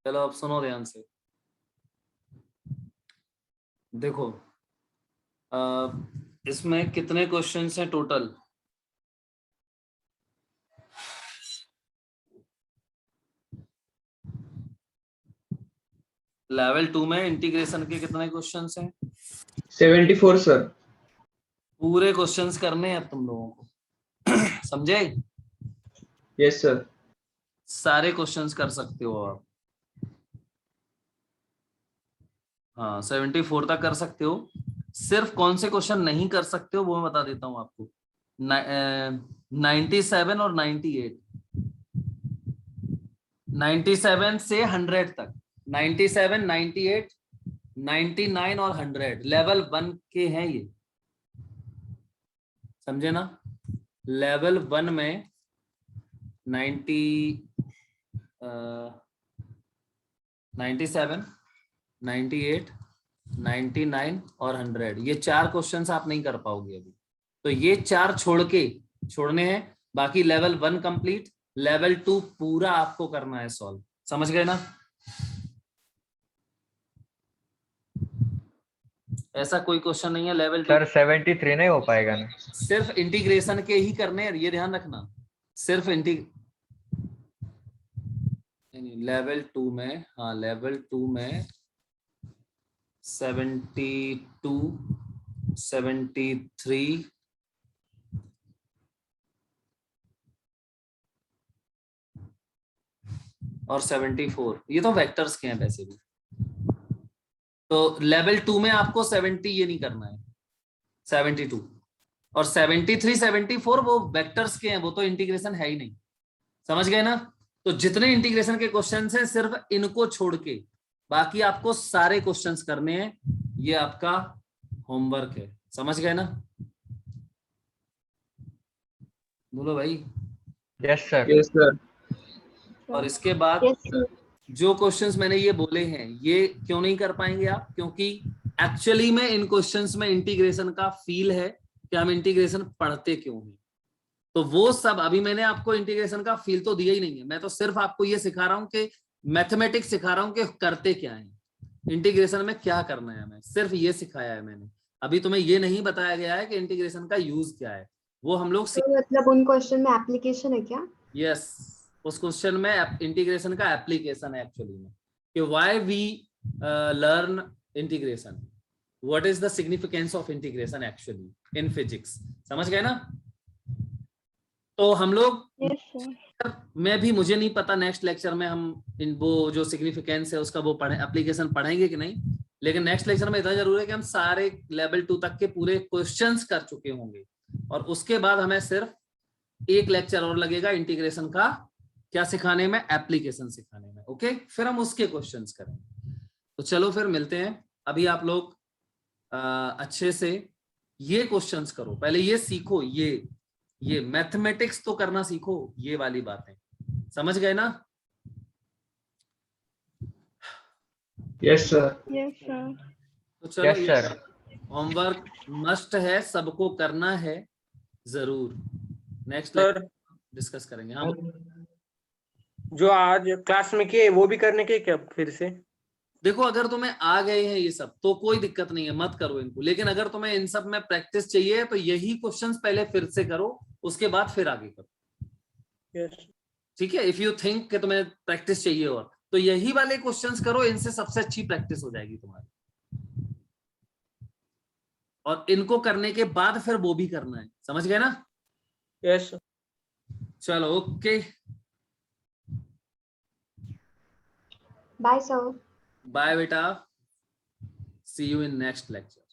चलो अब सुनो ध्यान से। देखो इसमें कितने क्वेश्चंस हैं टोटल? लेवल 2 में इंटीग्रेशन के कितने क्वेश्चंस हैं? 74 सर। पूरे क्वेश्चंस करने हैं अब तुम लोगों को। समझे? Yes sir. सारे क्वेश्चंस कर सकते हो आप। हाँ 74 तक कर सकते हो। सिर्फ कौन से क्वेश्चन नहीं कर सकते हो वो मैं बता देता हूँ आपको। 97 और 98। 97 से 100 तक। 97, 98, 99 और 100 लेवल 1 के हैं ये। समझे ना? लेवल 1 में 97, 98, 99 और 100 ये 4 क्वेश्चंस आप नहीं कर पाओगे अभी। तो ये 4 छोड़ने हैं। बाकी लेवल 1 कंप्लीट, लेवल 2 पूरा आपको करना है सॉल्व। समझ गए ना? ऐसा कोई क्वेश्चन नहीं है लेवल 2। सर 73 नहीं हो पाएगा ना? सिर्फ इंटीग्रेशन के ही करने हैं, ये ध्यान रखना। सिर्फ लेवल 2 में, हाँ लेवल 2 में 72, 73 और 74 ये तो वेक्टर्स के हैं वैसे भी। तो लेवल 2 में आपको 70 ये नहीं करना है, 72 और 73, 74 वो वेक्टर्स के हैं, वो तो इंटीग्रेशन है ही नहीं। समझ गए ना? तो जितने इंटीग्रेशन के क्वेश्चंस हैं सिर्फ इनको छोड़ के बाकी आपको सारे क्वेश्चंस करने हैं। ये आपका होमवर्क है। समझ गए ना? बोलो भाई। Yes sir. Yes sir. और इसके बाद जो क्वेश्चंस मैंने ये बोले हैं ये क्यों नहीं कर पाएंगे आप? क्योंकि एक्चुअली में इन क्वेश्चंस में इंटीग्रेशन का फील है कि हम इंटीग्रेशन पढ़ते क्यों हैं। तो वो सब अभी मैंने आपको इंटीग्रेशन का फील तो दिया ही नहीं है। मैं तो सिर्फ आपको ये सिखा रहा हूँ कि मैथमेटिक्स सिखा रहा हूँ कि करते क्या है, इंटीग्रेशन में क्या करना है। मैं सिर्फ ये सिखाया है मैंने। अभी तुम्हें ये नहीं बताया गया है कि इंटीग्रेशन का यूज क्या है। वो हम लोग मतलब उन क्वेश्चन में एप्लीकेशन है क्या? यस उस क्वेश्चन में इंटीग्रेशन का एप्लीकेशन है एक्चुअली में कि why we learn integration, what is the significance of integration actually in physics. समझ गए ना? तो हम लोग मैं भी मुझे नहीं पता नेक्स्ट लेक्चर में हम वो जो सिग्निफिकेंस है उसका वो एप्लीकेशन पढ़ेंगे कि नहीं, लेकिन नेक्स्ट लेक्चर में इतना जरूर है कि हम सारे लेवल 2 तक के पूरे क्वेश्चंस कर चुके होंगे और उसके बाद हमें सिर्फ एक लेक्चर और लगेगा इंटीग्रेशन का क्या सिखाने में, एप्लीकेशन सिखाने में। ओके, फिर हम उसके क्वेश्चंस करेंगे। तो चलो फिर मिलते हैं। अभी आप लोग अच्छे से ये क्वेश्चंस करो, पहले ये सीखो, ये मैथमेटिक्स तो करना सीखो, ये वाली बातें। समझ गए ना? Yes sir. Yes sir. तो चलो यस सर। होमवर्क मस्ट है, सबको करना है जरूर। नेक्स्ट सर डिस्कस करेंगे। हाँ जो आज क्लास में किए वो भी करने के क्या फिर से? देखो अगर तुम्हें आ गए हैं ये सब तो कोई दिक्कत नहीं है, मत करो इनको। लेकिन अगर तुम्हें इन सब में प्रैक्टिस चाहिए तो यही क्वेश्चंस पहले फिर से करो उसके बाद फिर आगे करो। यस ठीक है, इफ यू थिंक कि तुम्हें प्रैक्टिस चाहिए और तो यही वाले क्वेश्चंस करो, इनसे सबसे अच्छी प्रैक्टिस हो जाएगी तुम्हारी। और इनको करने के बाद फिर वो भी करना है, समझ गए ना? यस चलो ओके, बाय सर। बाय बेटा, see you in next lecture.